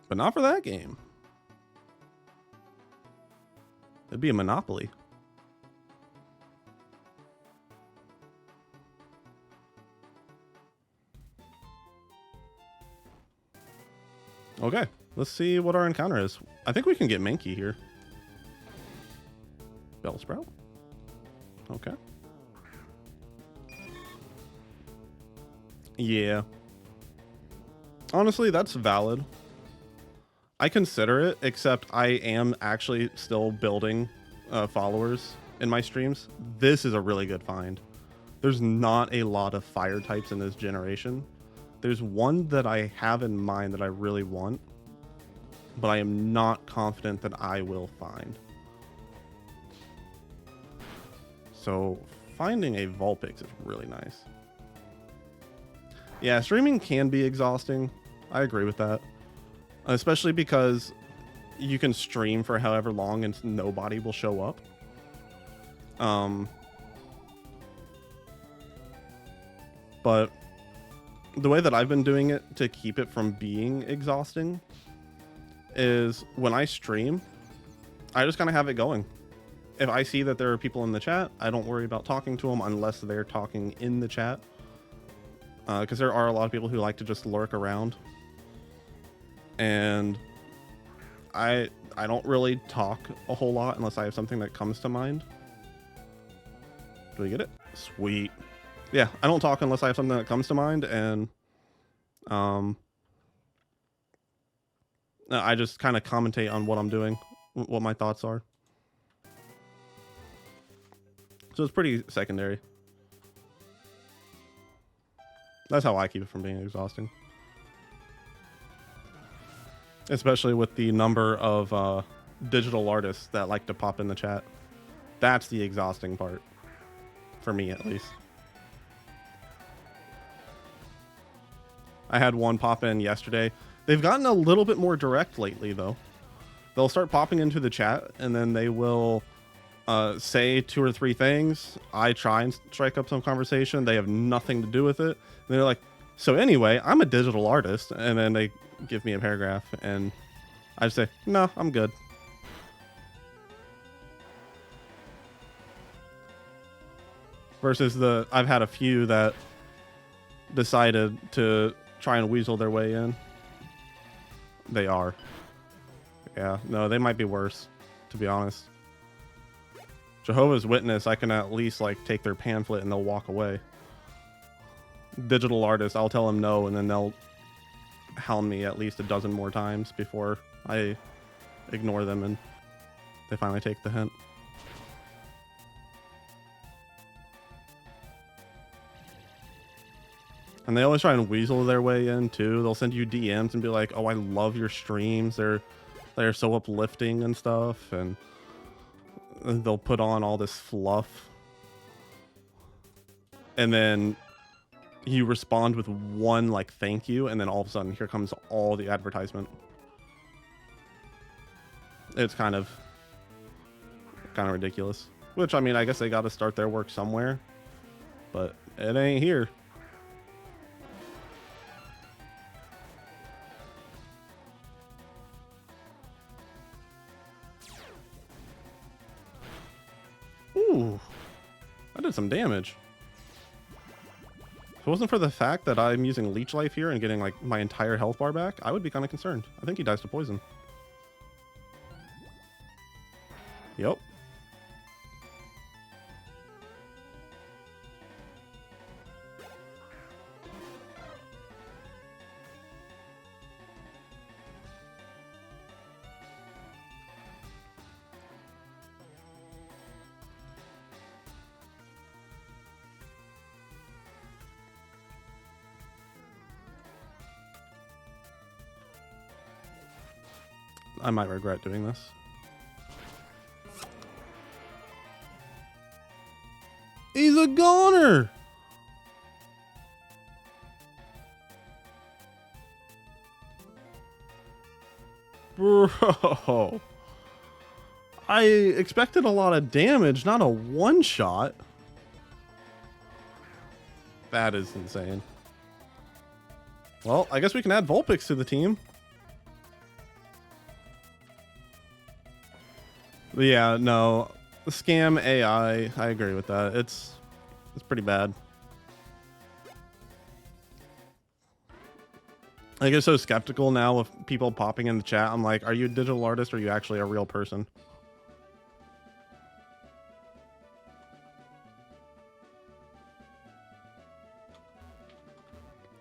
But not for that game. It'd be a monopoly. Okay, let's see what our encounter is. I think we can get Mankey here. Bellsprout. Okay. Yeah. Honestly, that's valid. I consider it, except I am actually still building followers in my streams. This is a really good find. There's not a lot of fire types in this generation. There's one that I have in mind that I really want, but I am not confident that I will find. So finding a Vulpix is really nice. Yeah, streaming can be exhausting. I agree with that. Especially because you can stream for however long and nobody will show up. But the way that I've been doing it to keep it from being exhausting is when I stream, I just kind of have it going. If I see that there are people in the chat, I don't worry about talking to them unless they're talking in the chat. Because there are a lot of people who like to just lurk around. And I don't really talk a whole lot unless I have something that comes to mind. Do we get it? Sweet. Yeah, I don't talk unless I have something that comes to mind, and I just kind of commentate on what I'm doing, what my thoughts are. So it's pretty secondary. That's how I keep it from being exhausting. Especially with the number of digital artists that like to pop in the chat. That's the exhausting part. For me, at least. I had one pop in yesterday. They've gotten a little bit more direct lately, though. They'll start popping into the chat, and then they will say 2 or 3 things. I try and strike up some conversation. They have nothing to do with it. And they're like, so anyway, I'm a digital artist. And then they give me a paragraph, and I just say, no, I'm good. Versus I've had a few that decided to try and weasel their way in. They are. Yeah, no, they might be worse, to be honest. Jehovah's Witness, I can at least like take their pamphlet and they'll walk away. Digital artists, I'll tell them no, and then they'll hound me at least a dozen more times before I ignore them and they finally take the hint. And they always try and weasel their way in too. They'll send you DMs and be like, "Oh, I love your streams. They're so uplifting and stuff." And they'll put on all this fluff. And then you respond with one like thank you, and then all of a sudden here comes all the advertisement. It's kind of ridiculous. Which, I mean, I guess they got to start their work somewhere, but it ain't here. Ooh, I did some damage. If it wasn't for the fact that I'm using Leech Life here and getting like my entire health bar back, I would be kind of concerned. I think he dies to poison. Yep. I might regret doing this. He's a goner! Bro. I expected a lot of damage, not a one-shot. That is insane. Well, I guess we can add Vulpix to the team. Yeah, no. Scam AI, I agree with that. It's pretty bad. I get so skeptical now of people popping in the chat. I'm like, are you a digital artist or are you actually a real person?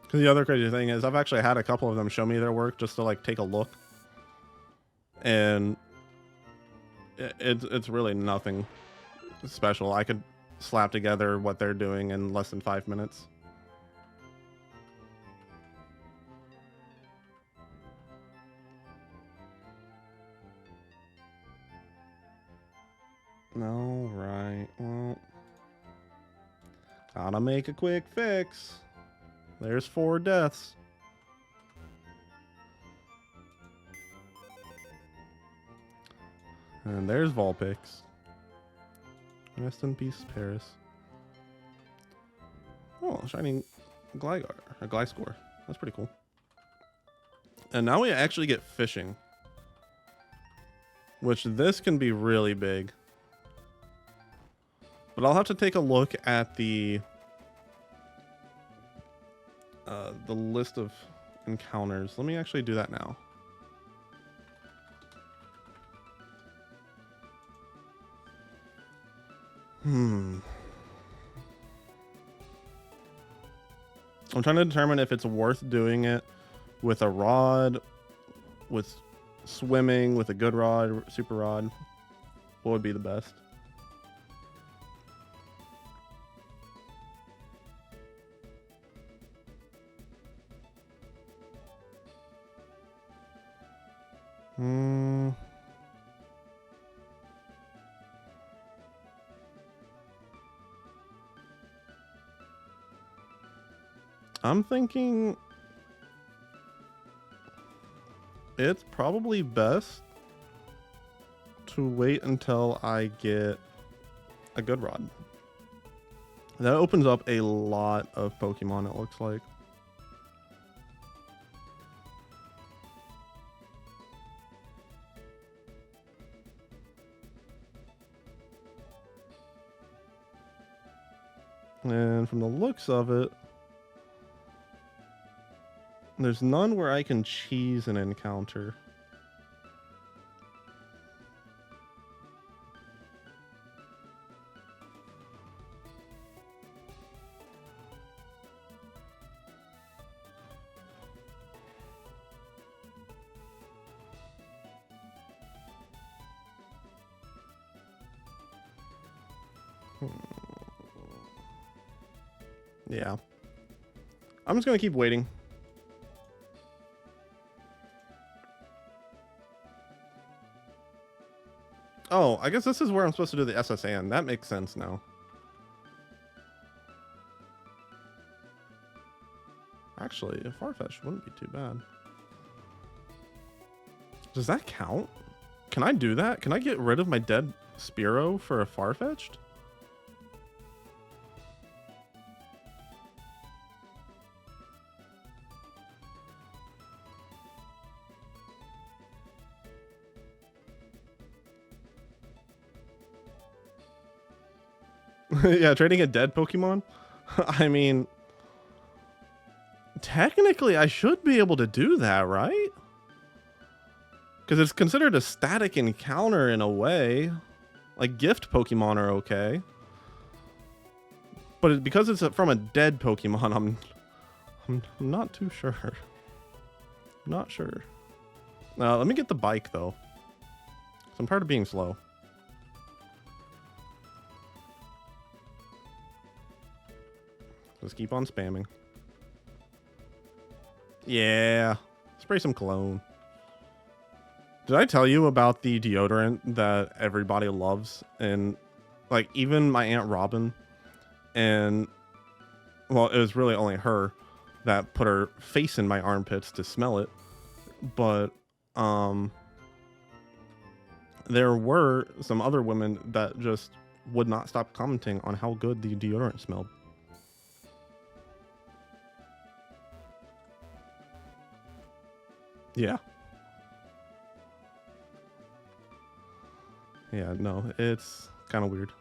Because the other crazy thing is I've actually had a couple of them show me their work just to like take a look. And it's really nothing special. I could slap together what they're doing in less than 5 minutes. No, right. Well, gotta make a quick fix. There's 4 deaths. And there's Vulpix. Rest in peace, Paris. Oh, shining Gligar, or Gliscor. That's pretty cool. And now we actually get fishing, which this can be really big. But I'll have to take a look at the list of encounters. Let me actually do that now. I'm trying to determine if it's worth doing it with a rod, with swimming, with a good rod, super rod. What would be the best? I'm thinking it's probably best to wait until I get a good rod. That opens up a lot of Pokemon, it looks like. And from the looks of it, there's none where I can cheese an encounter. Yeah. I'm just gonna keep waiting. Oh, I guess this is where I'm supposed to do the SSN. That makes sense now. Actually, a Farfetch wouldn't be too bad. Does that count? Can I do that? Can I get rid of my dead Spearow for a Farfetch'd? Yeah, trading a dead Pokemon? I mean, technically I should be able to do that, right? Because it's considered a static encounter in a way. Like, gift Pokemon are okay. But because it's from a dead Pokemon, I'm not too sure. Not sure. Let me get the bike, though. So I'm tired of being slow. Just keep on spamming. Yeah. Spray some cologne. Did I tell you about the deodorant that everybody loves? And, like, even my Aunt Robin, and, well, it was really only her that put her face in my armpits to smell it. But, there were some other women that just would not stop commenting on how good the deodorant smelled. Yeah. Yeah, no, it's kind of weird.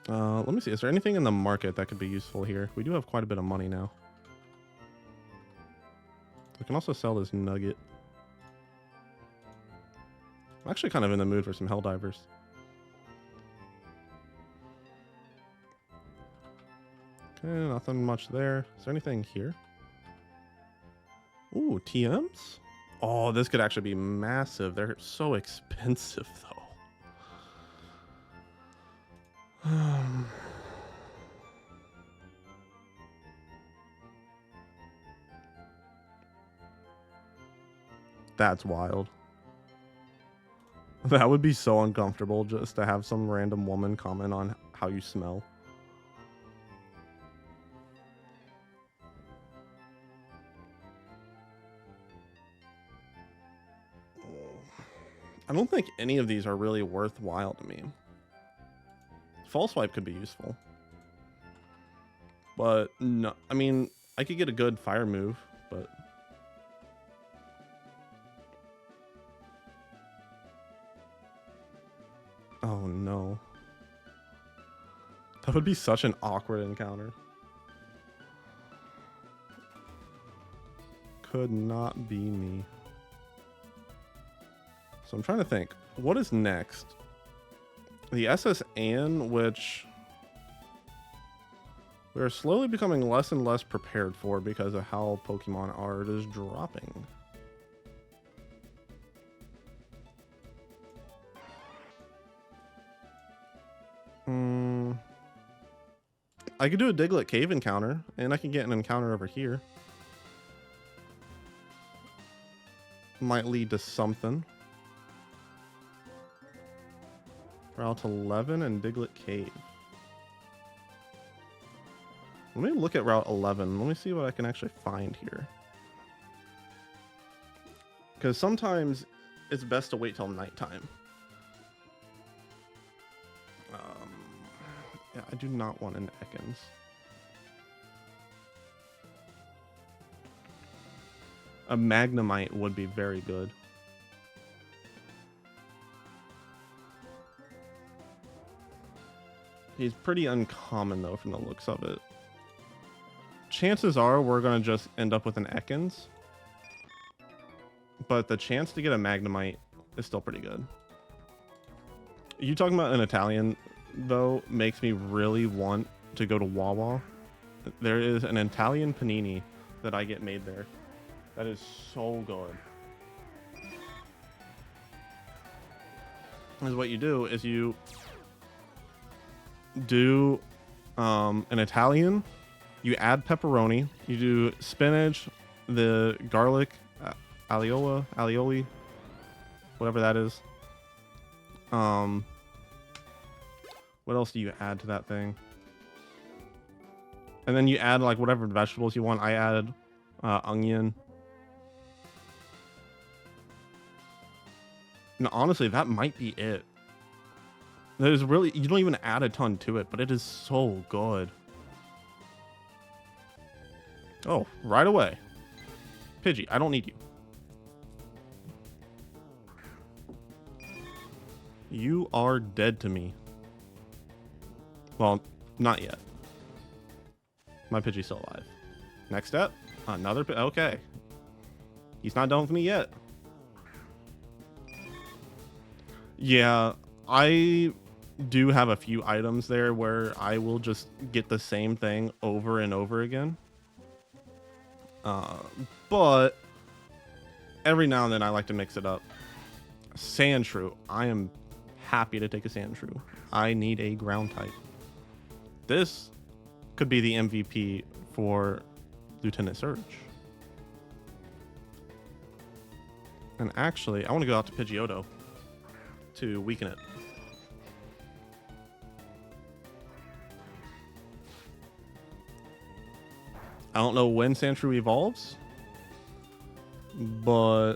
Let me see. Is there anything in the market that could be useful here? We do have quite a bit of money now. We can also sell this nugget. I'm actually kind of in the mood for some Helldivers. Okay, nothing much there. Is there anything here? Ooh, TMs? Oh, this could actually be massive. They're so expensive, though. That's wild. That would be so uncomfortable just to have some random woman comment on how you smell. I don't think any of these are really worthwhile to me. False Swipe could be useful. But no, I mean, I could get a good fire move, but... Oh no. That would be such an awkward encounter. Could not be me. So I'm trying to think, what is next? The SSN, which we're slowly becoming less and less prepared for because of how Pokemon art is dropping. I could do a Diglett cave encounter, and I can get an encounter over here. Might lead to something. Route 11 and Diglett Cave. Let me look at Route 11. Let me see what I can actually find here. Because sometimes it's best to wait till nighttime. Yeah, I do not want an Ekans. A Magnemite would be very good. He's pretty uncommon, though, from the looks of it. Chances are we're going to just end up with an Ekans. But the chance to get a Magnemite is still pretty good. You talking about an Italian, though, makes me really want to go to Wawa. There is an Italian panini that I get made there. That is so good. Is what you do is you do an Italian You add pepperoni. You do spinach, the garlic, alioli, whatever that is. What else do you add to that thing? And then you add like whatever vegetables you want. I added onion. And honestly, that might be it. There's really, you don't even add a ton to it, but it is so good. Oh, right away. Pidgey, I don't need you. You are dead to me. Well, not yet. My Pidgey's still alive. Next step, another okay. He's not done with me yet. Yeah, I do have a few items there where I will just get the same thing over and over again. But every now and then I like to mix it up. Sandshrew. I am happy to take a Sandshrew. I need a ground type. This could be the MVP for Lieutenant Surge. And actually, I want to go out to Pidgeotto to weaken it. I don't know when Sandshrew evolves, but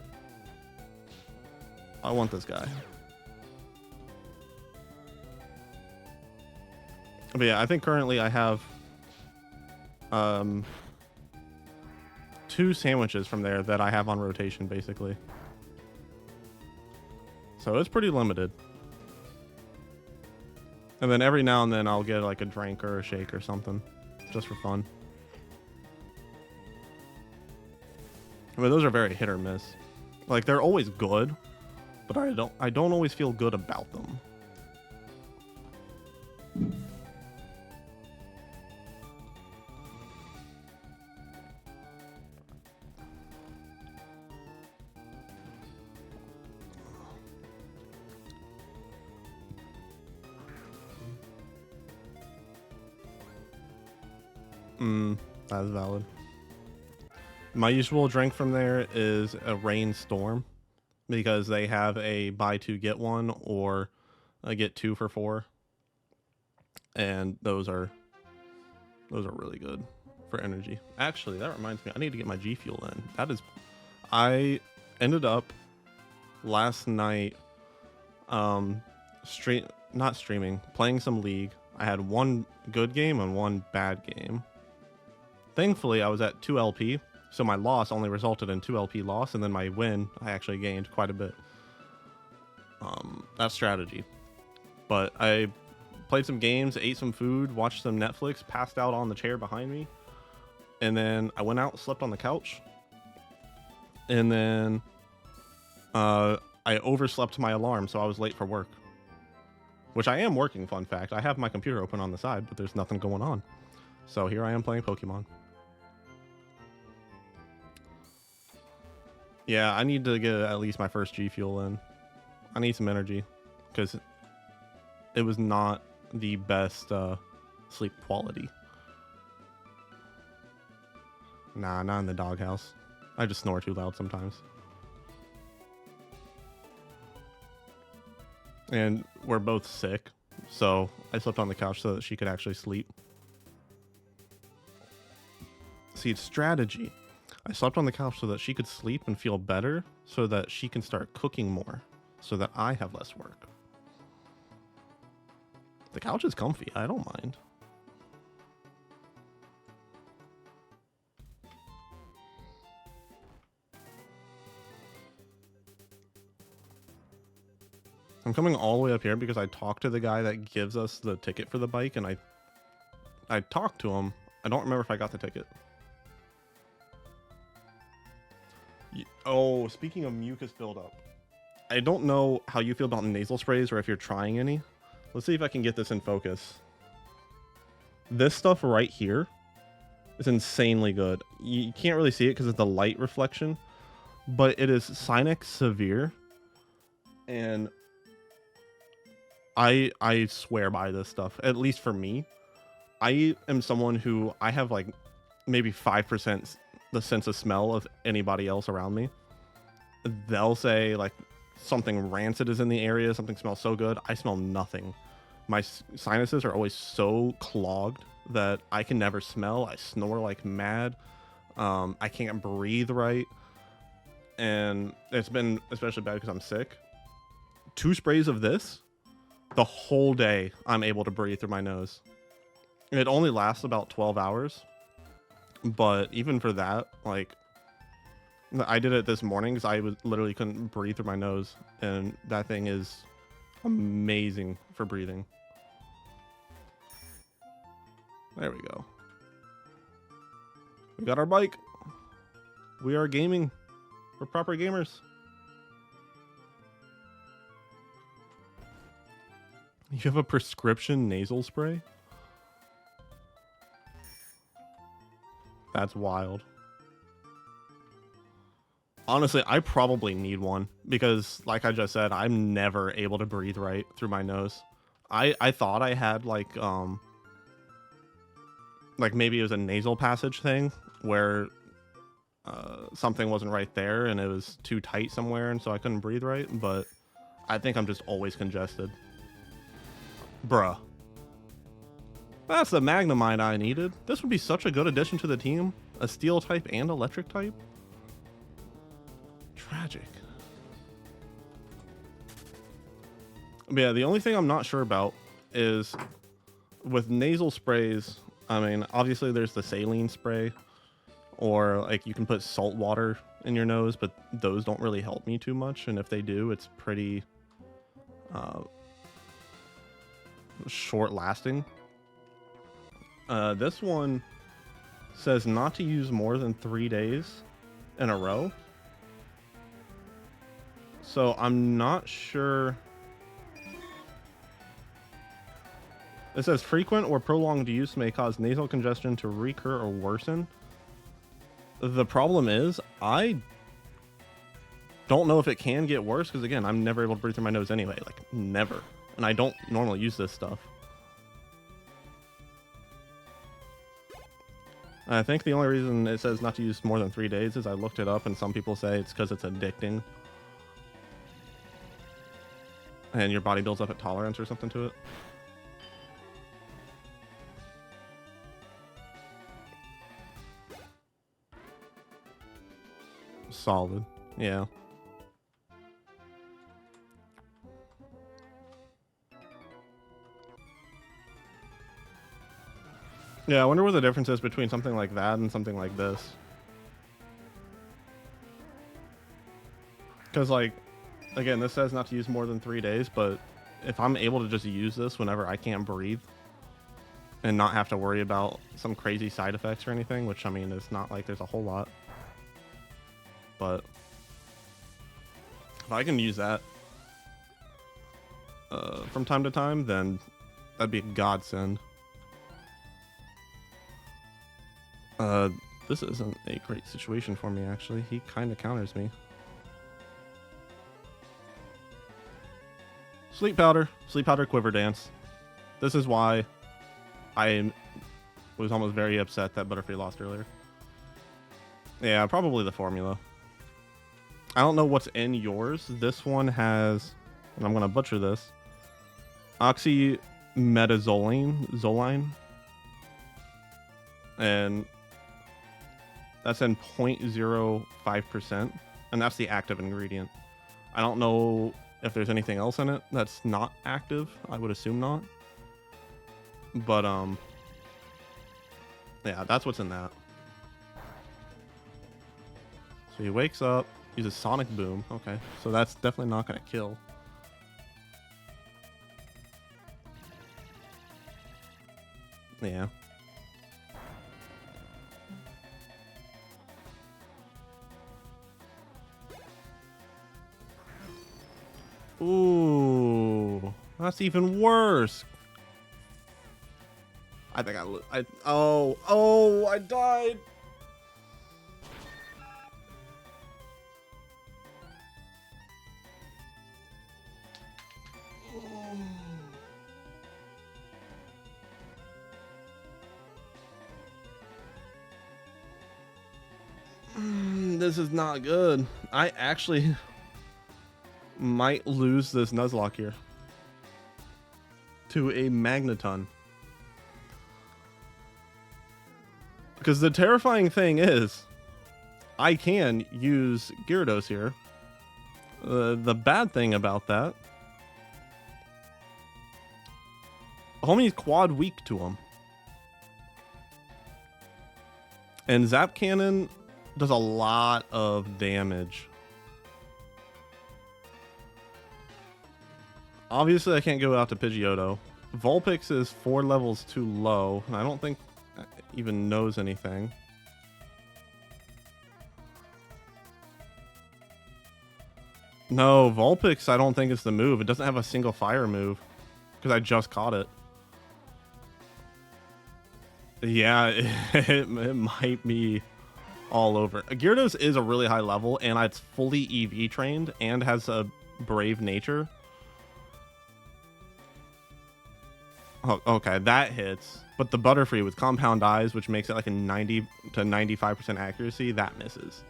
I want this guy. But yeah, I think currently I have 2 sandwiches from there that I have on rotation, basically. So it's pretty limited. And then every now and then I'll get like a drink or a shake or something, just for fun. I mean, those are very hit or miss. Like, they're always good, but I don't always feel good about them. That's valid. My usual drink from there is a Rainstorm, because they have a buy 2 get 1 or a get 2 for 4, and those are really good for energy. Actually, that reminds me, I need to get my G Fuel in. I ended up last night playing some League. I had 1 good game and 1 bad game. Thankfully, I was at 2 LP. So my loss only resulted in 2 LP loss, and then my win, I actually gained quite a bit. That's strategy. But I played some games, ate some food, watched some Netflix, passed out on the chair behind me. And then I went out, slept on the couch. And then I overslept my alarm, so I was late for work. Which I am working, fun fact. I have my computer open on the side, but there's nothing going on. So here I am playing Pokemon. Yeah, I need to get at least my first G Fuel in. I need some energy, because it was not the best sleep quality. Nah, not in the doghouse. I just snore too loud sometimes. And we're both sick, so I slept on the couch so that she could actually sleep. See, it's strategy. I slept on the couch so that she could sleep and feel better, so that she can start cooking more, so that I have less work. The couch is comfy. I don't mind. I'm coming all the way up here because I talked to the guy that gives us the ticket for the bike, and I talked to him. I don't remember if I got the ticket. Oh, speaking of mucus buildup, I don't know how you feel about nasal sprays or if you're trying any. Let's see if I can get this in focus. This stuff right here is insanely good. You can't really see it because of the light reflection, but it is Sinex Severe, and I swear by this stuff. At least for me, I am someone who I have like maybe 5% the sense of smell of anybody else around me. They'll say like something rancid is in the area, something smells so good. I smell nothing. My sinuses are always so clogged that I can never smell. I snore like mad. I can't breathe right. And it's been especially bad because I'm sick. 2 sprays of this, the whole day I'm able to breathe through my nose. It only lasts about 12 hours. But even for that, like, I did it this morning because I literally couldn't breathe through my nose. And that thing is amazing for breathing. There we go. We got our bike. We are gaming. We're proper gamers. You have a prescription nasal spray? That's wild. Honestly, I probably need one because, like I just said, I'm never able to breathe right through my nose. I thought I had like maybe it was a nasal passage thing where something wasn't right there and it was too tight somewhere and so I couldn't breathe right, but I think I'm just always congested. Bruh. That's the Magnemite I needed. This would be such a good addition to the team. A steel type and electric type. Tragic. But yeah, the only thing I'm not sure about is with nasal sprays, I mean, obviously there's the saline spray, or like you can put salt water in your nose, but those don't really help me too much. And if they do, it's pretty short lasting. This one says not to use more than 3 days in a row. So I'm not sure. It says frequent or prolonged use may cause nasal congestion to recur or worsen. The problem is I don't know if it can get worse because, again, I'm never able to breathe through my nose anyway. Like, never. And I don't normally use this stuff. I think the only reason it says not to use more than 3 days is I looked it up and some people say it's because it's addicting. And your body builds up a tolerance or something to it. Solid. Yeah. Yeah, I wonder what the difference is between something like that and something like this. Because, like, again, this says not to use more than 3 days, but if I'm able to just use this whenever I can't breathe and not have to worry about some crazy side effects or anything, which, I mean, it's not like there's a whole lot. But if I can use that from time to time, then that'd be a godsend. This isn't a great situation for me, actually. He kind of counters me. Sleep powder quiver dance. This is why I was almost very upset that Butterfree lost earlier. Yeah, probably the formula. I don't know what's in yours. This one has, and I'm going to butcher this, oxymetazoline, and that's in 0.05%, and that's the active ingredient. I don't know if there's anything else in it that's not active. I would assume not. But, yeah, that's what's in that. So he wakes up, uses Sonic Boom. Okay, so that's definitely not going to kill. Yeah. Ooh, that's even worse. I think I died. This is not good. I actually might lose this Nuzlocke here to a Magneton. Because the terrifying thing is, I can use Gyarados here. The bad thing about that, homie's quad weak to him. And Zap Cannon does a lot of damage. Obviously, I can't go out to Pidgeotto. Vulpix is 4 levels too low, and I don't think it even knows anything. No, Vulpix I don't think is the move. It doesn't have a single fire move, because I just caught it. Yeah, it might be all over. Gyarados is a really high level, and it's fully EV trained and has a brave nature. Oh, okay, that hits. But the Butterfree with Compound Eyes, which makes it like a 90 to 95% accuracy, that misses.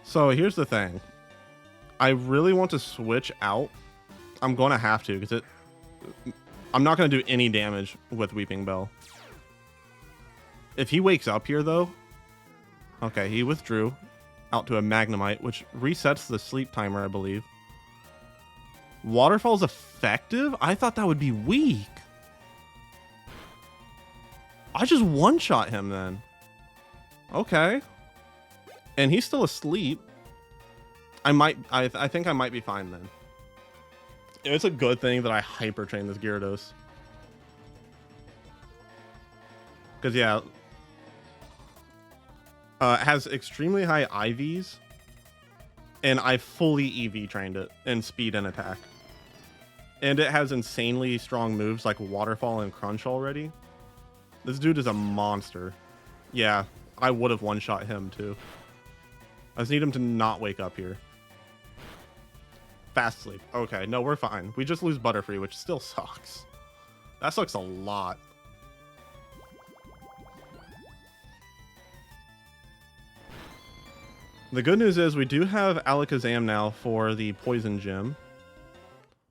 So here's the thing. I really want to switch out. I'm going to have to, because I'm not going to do any damage with Weeping Bell. If he wakes up here, though... Okay, he withdrew out to a Magnemite, which resets the sleep timer, I believe. Waterfall's effective? I thought that would be weak. I just one-shot him, then. Okay. And he's still asleep. I think I might be fine, then. It's a good thing that I hyper train this Gyarados. Because, yeah. It has extremely high IVs. And I fully EV trained it in speed and attack. And it has insanely strong moves like Waterfall and Crunch already. This dude is a monster. Yeah, I would have one-shot him too. I just need him to not wake up here. Fast sleep. Okay, no, we're fine. We just lose Butterfree, which still sucks. That sucks a lot. The good news is we do have Alakazam now for the Poison Gym.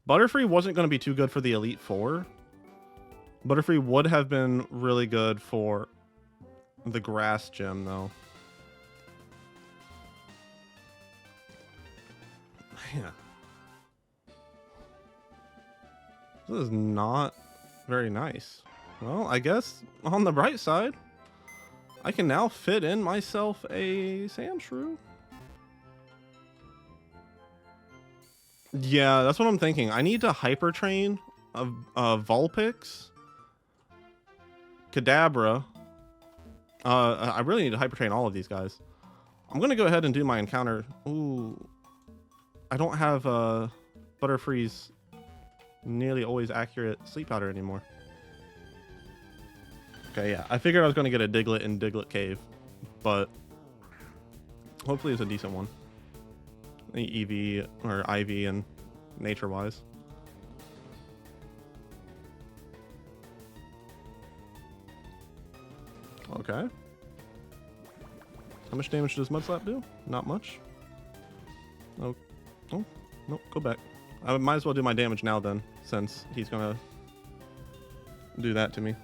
Butterfree wasn't going to be too good for the Elite Four. Butterfree would have been really good for the Grass Gym, though. Man. This is not very nice. Well, I guess on the bright side, I can now fit in myself a Sandshrew. Yeah, that's what I'm thinking. I need to hyper train a Vulpix, Kadabra. I really need to hyper train all of these guys. I'm gonna go ahead and do my encounter. Ooh, I don't have Butterfree's nearly always accurate sleep powder anymore. Okay, yeah, I figured I was gonna get a Diglett in Diglett Cave, but hopefully it's a decent one. EV or IV and nature wise. Okay. How much damage does Mud Slap do? Not much. Oh, oh, no, go back. I might as well do my damage now then, since he's gonna do that to me.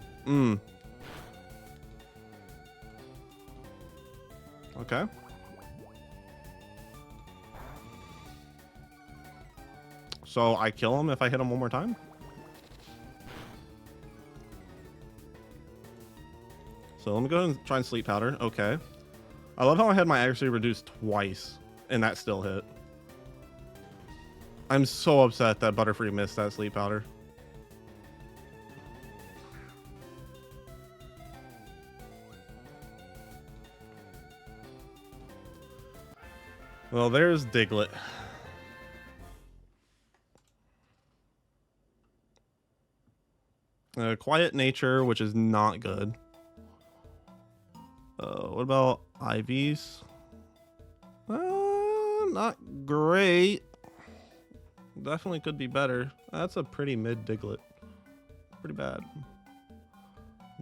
Okay. So I kill him if I hit him one more time? So let me go ahead and try and Sleep Powder. Okay. I love how I had my accuracy reduced twice, and that still hit. I'm so upset that Butterfree missed that Sleep Powder. Well, there's Diglett. Quiet nature, which is not good. What about IVs? Not great. Definitely could be better. That's a pretty mid Diglett. Pretty bad.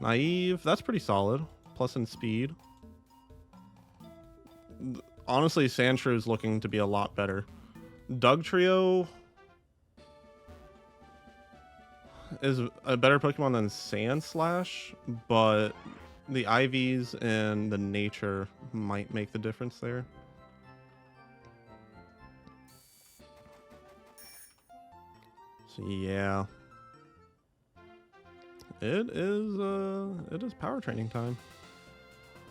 Naive, that's pretty solid. Plus in speed. Honestly, Sandshrew is looking to be a lot better. Dugtrio is a better Pokemon than Sandslash, but the IVs and the nature might make the difference there. So yeah. It is power training time.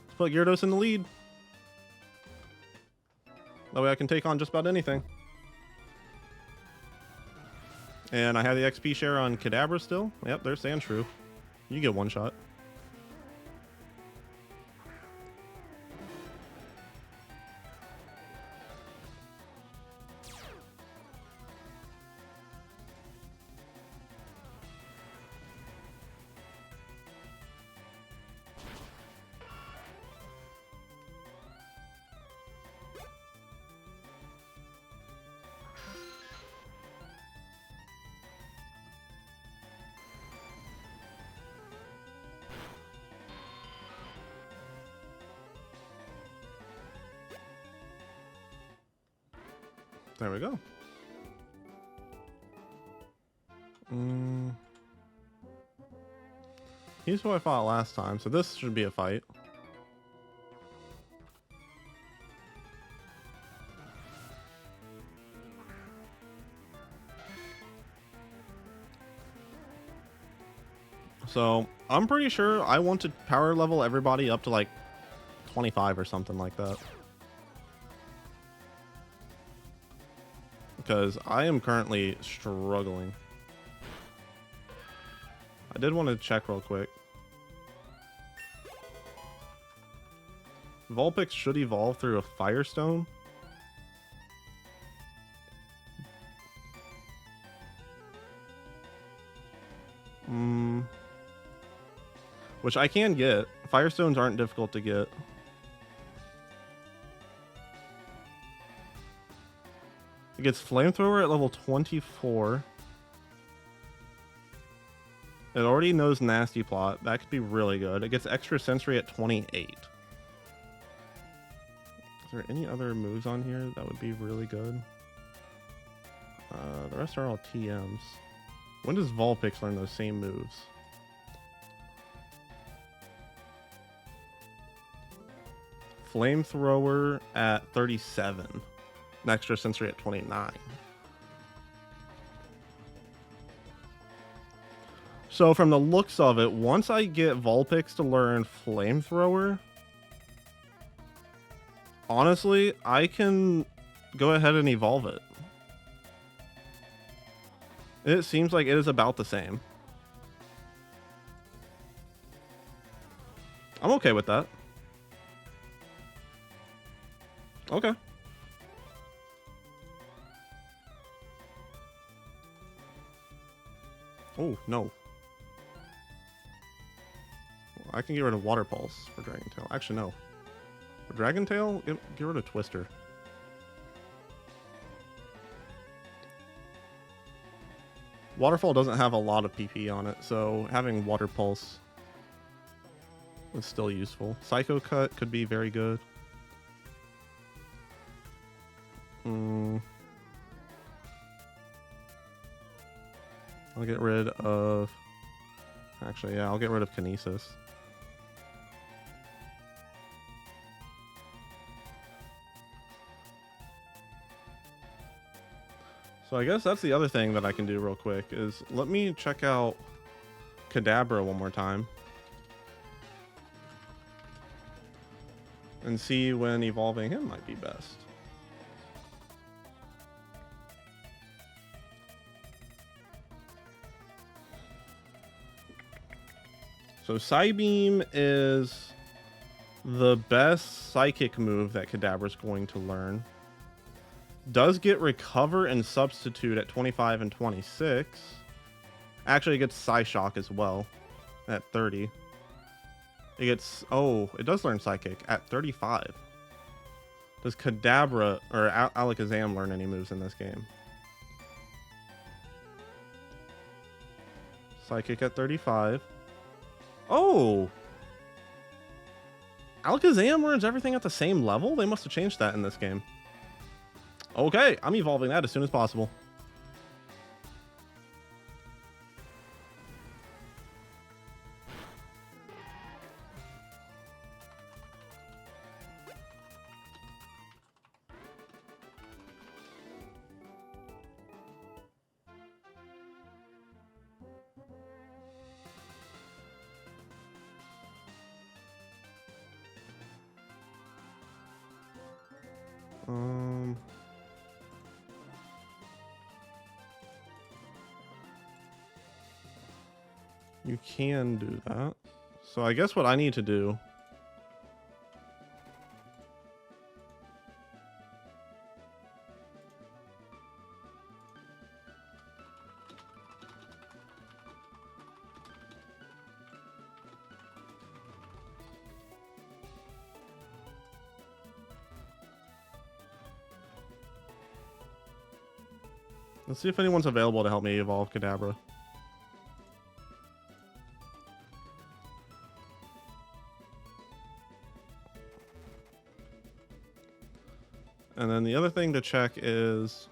Let's put Gyarados in the lead. That way I can take on just about anything. And I have the XP share on Kadabra still. Yep, there's Sandshrew. You get one shot. There we go. He's who I fought last time, so this should be a fight. So I'm pretty sure I want to power level everybody up to like 25 or something like that. Because I am currently struggling. I did want to check real quick. Vulpix should evolve through a Firestone. Which I can get. Firestones aren't difficult to get. It gets Flamethrower at level 24. It already knows Nasty Plot. That could be really good. It gets Extra Sensory at 28. Is there any other moves on here that would be really good? The rest are all TMs. When does Vulpix learn those same moves? Flamethrower at 37. Extra Sensory at 29. So from the looks of it, once I get Vulpix to learn Flamethrower, honestly, I can go ahead and evolve it. It seems like it is about the same. I'm okay with that. Okay. Oh, no. I can get rid of Water Pulse for Dragon Tail. Actually, no. For Dragon Tail, get rid of Twister. Waterfall doesn't have a lot of PP on it, so having Water Pulse is still useful. Psycho Cut could be very good. I'll get rid of... Actually, yeah, I'll get rid of Kinesis. So I guess that's the other thing that I can do real quick is let me check out Kadabra one more time. And see when evolving him might be best. So Psybeam is the best psychic move that Kadabra's going to learn. Does get Recover and Substitute at 25 and 26. Actually, it gets Psyshock as well at 30. It gets... Oh, it does learn Psychic at 35. Does Kadabra or Alakazam learn any moves in this game? Psychic at 35. Oh! Alakazam learns everything at the same level? They must have changed that in this game. Okay, I'm evolving that as soon as possible. You can do that. So I guess what I need to do... Let's see if anyone's available to help me evolve Kadabra. And then the other thing to check is...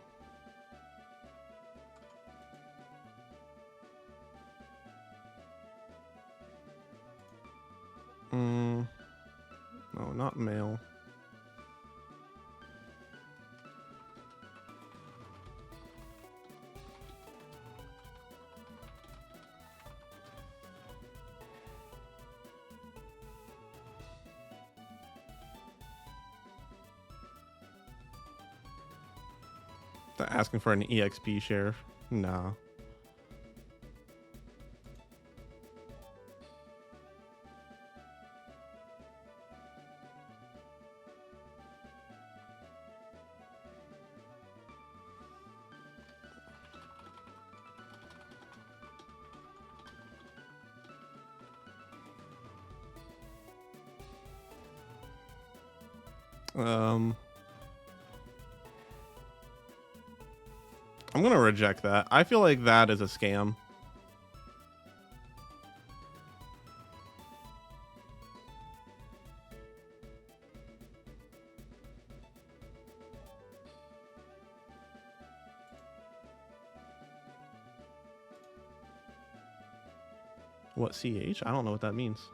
no, not male. Asking for an EXP share? Nah. I'm gonna reject that. I feel like that is a scam. What, CH? I don't know what that means.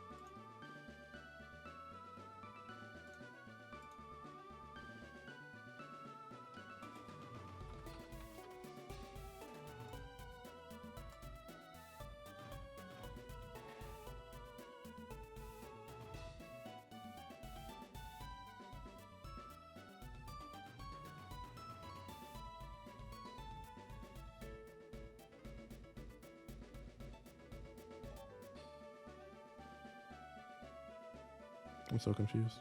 I'm so confused.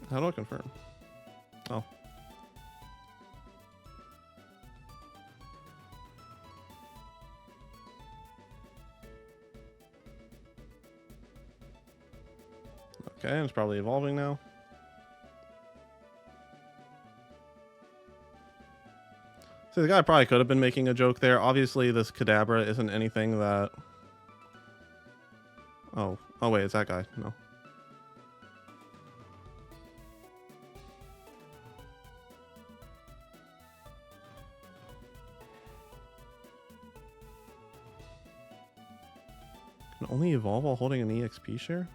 How do I confirm? Oh. Okay, it's probably evolving now. See, the guy probably could have been making a joke there. Obviously, this Kadabra isn't anything that... Oh wait, it's that guy. No. Can only evolve while holding an EXP share?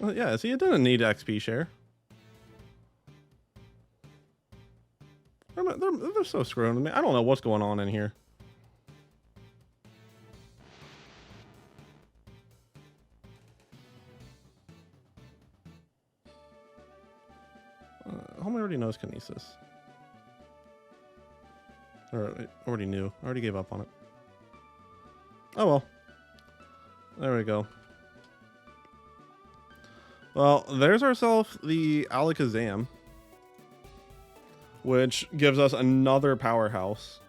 Yeah, see, it didn't need XP share. They're so screwing with me. I don't know what's going on in here. Homie already knows Kinesis. Or already knew. I already gave up on it. Oh well. There we go. Well, there's ourselves the Alakazam, which gives us another powerhouse.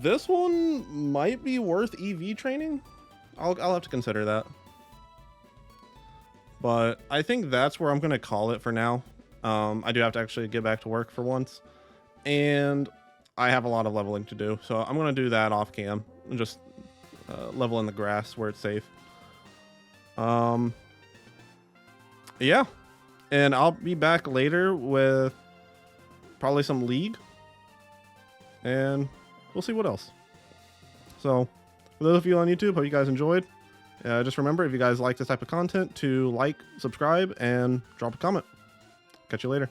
This one might be worth EV training. I'll have to consider that. But I think that's where I'm going to call it for now. I do have to actually get back to work for once. And I have a lot of leveling to do. So I'm going to do that off cam. And just level in the grass where it's safe. Yeah. And I'll be back later with probably some League. And we'll see what else. So for those of you on YouTube, hope you guys enjoyed. Just remember, if you guys like this type of content, to like, subscribe, and drop a comment. Catch you later.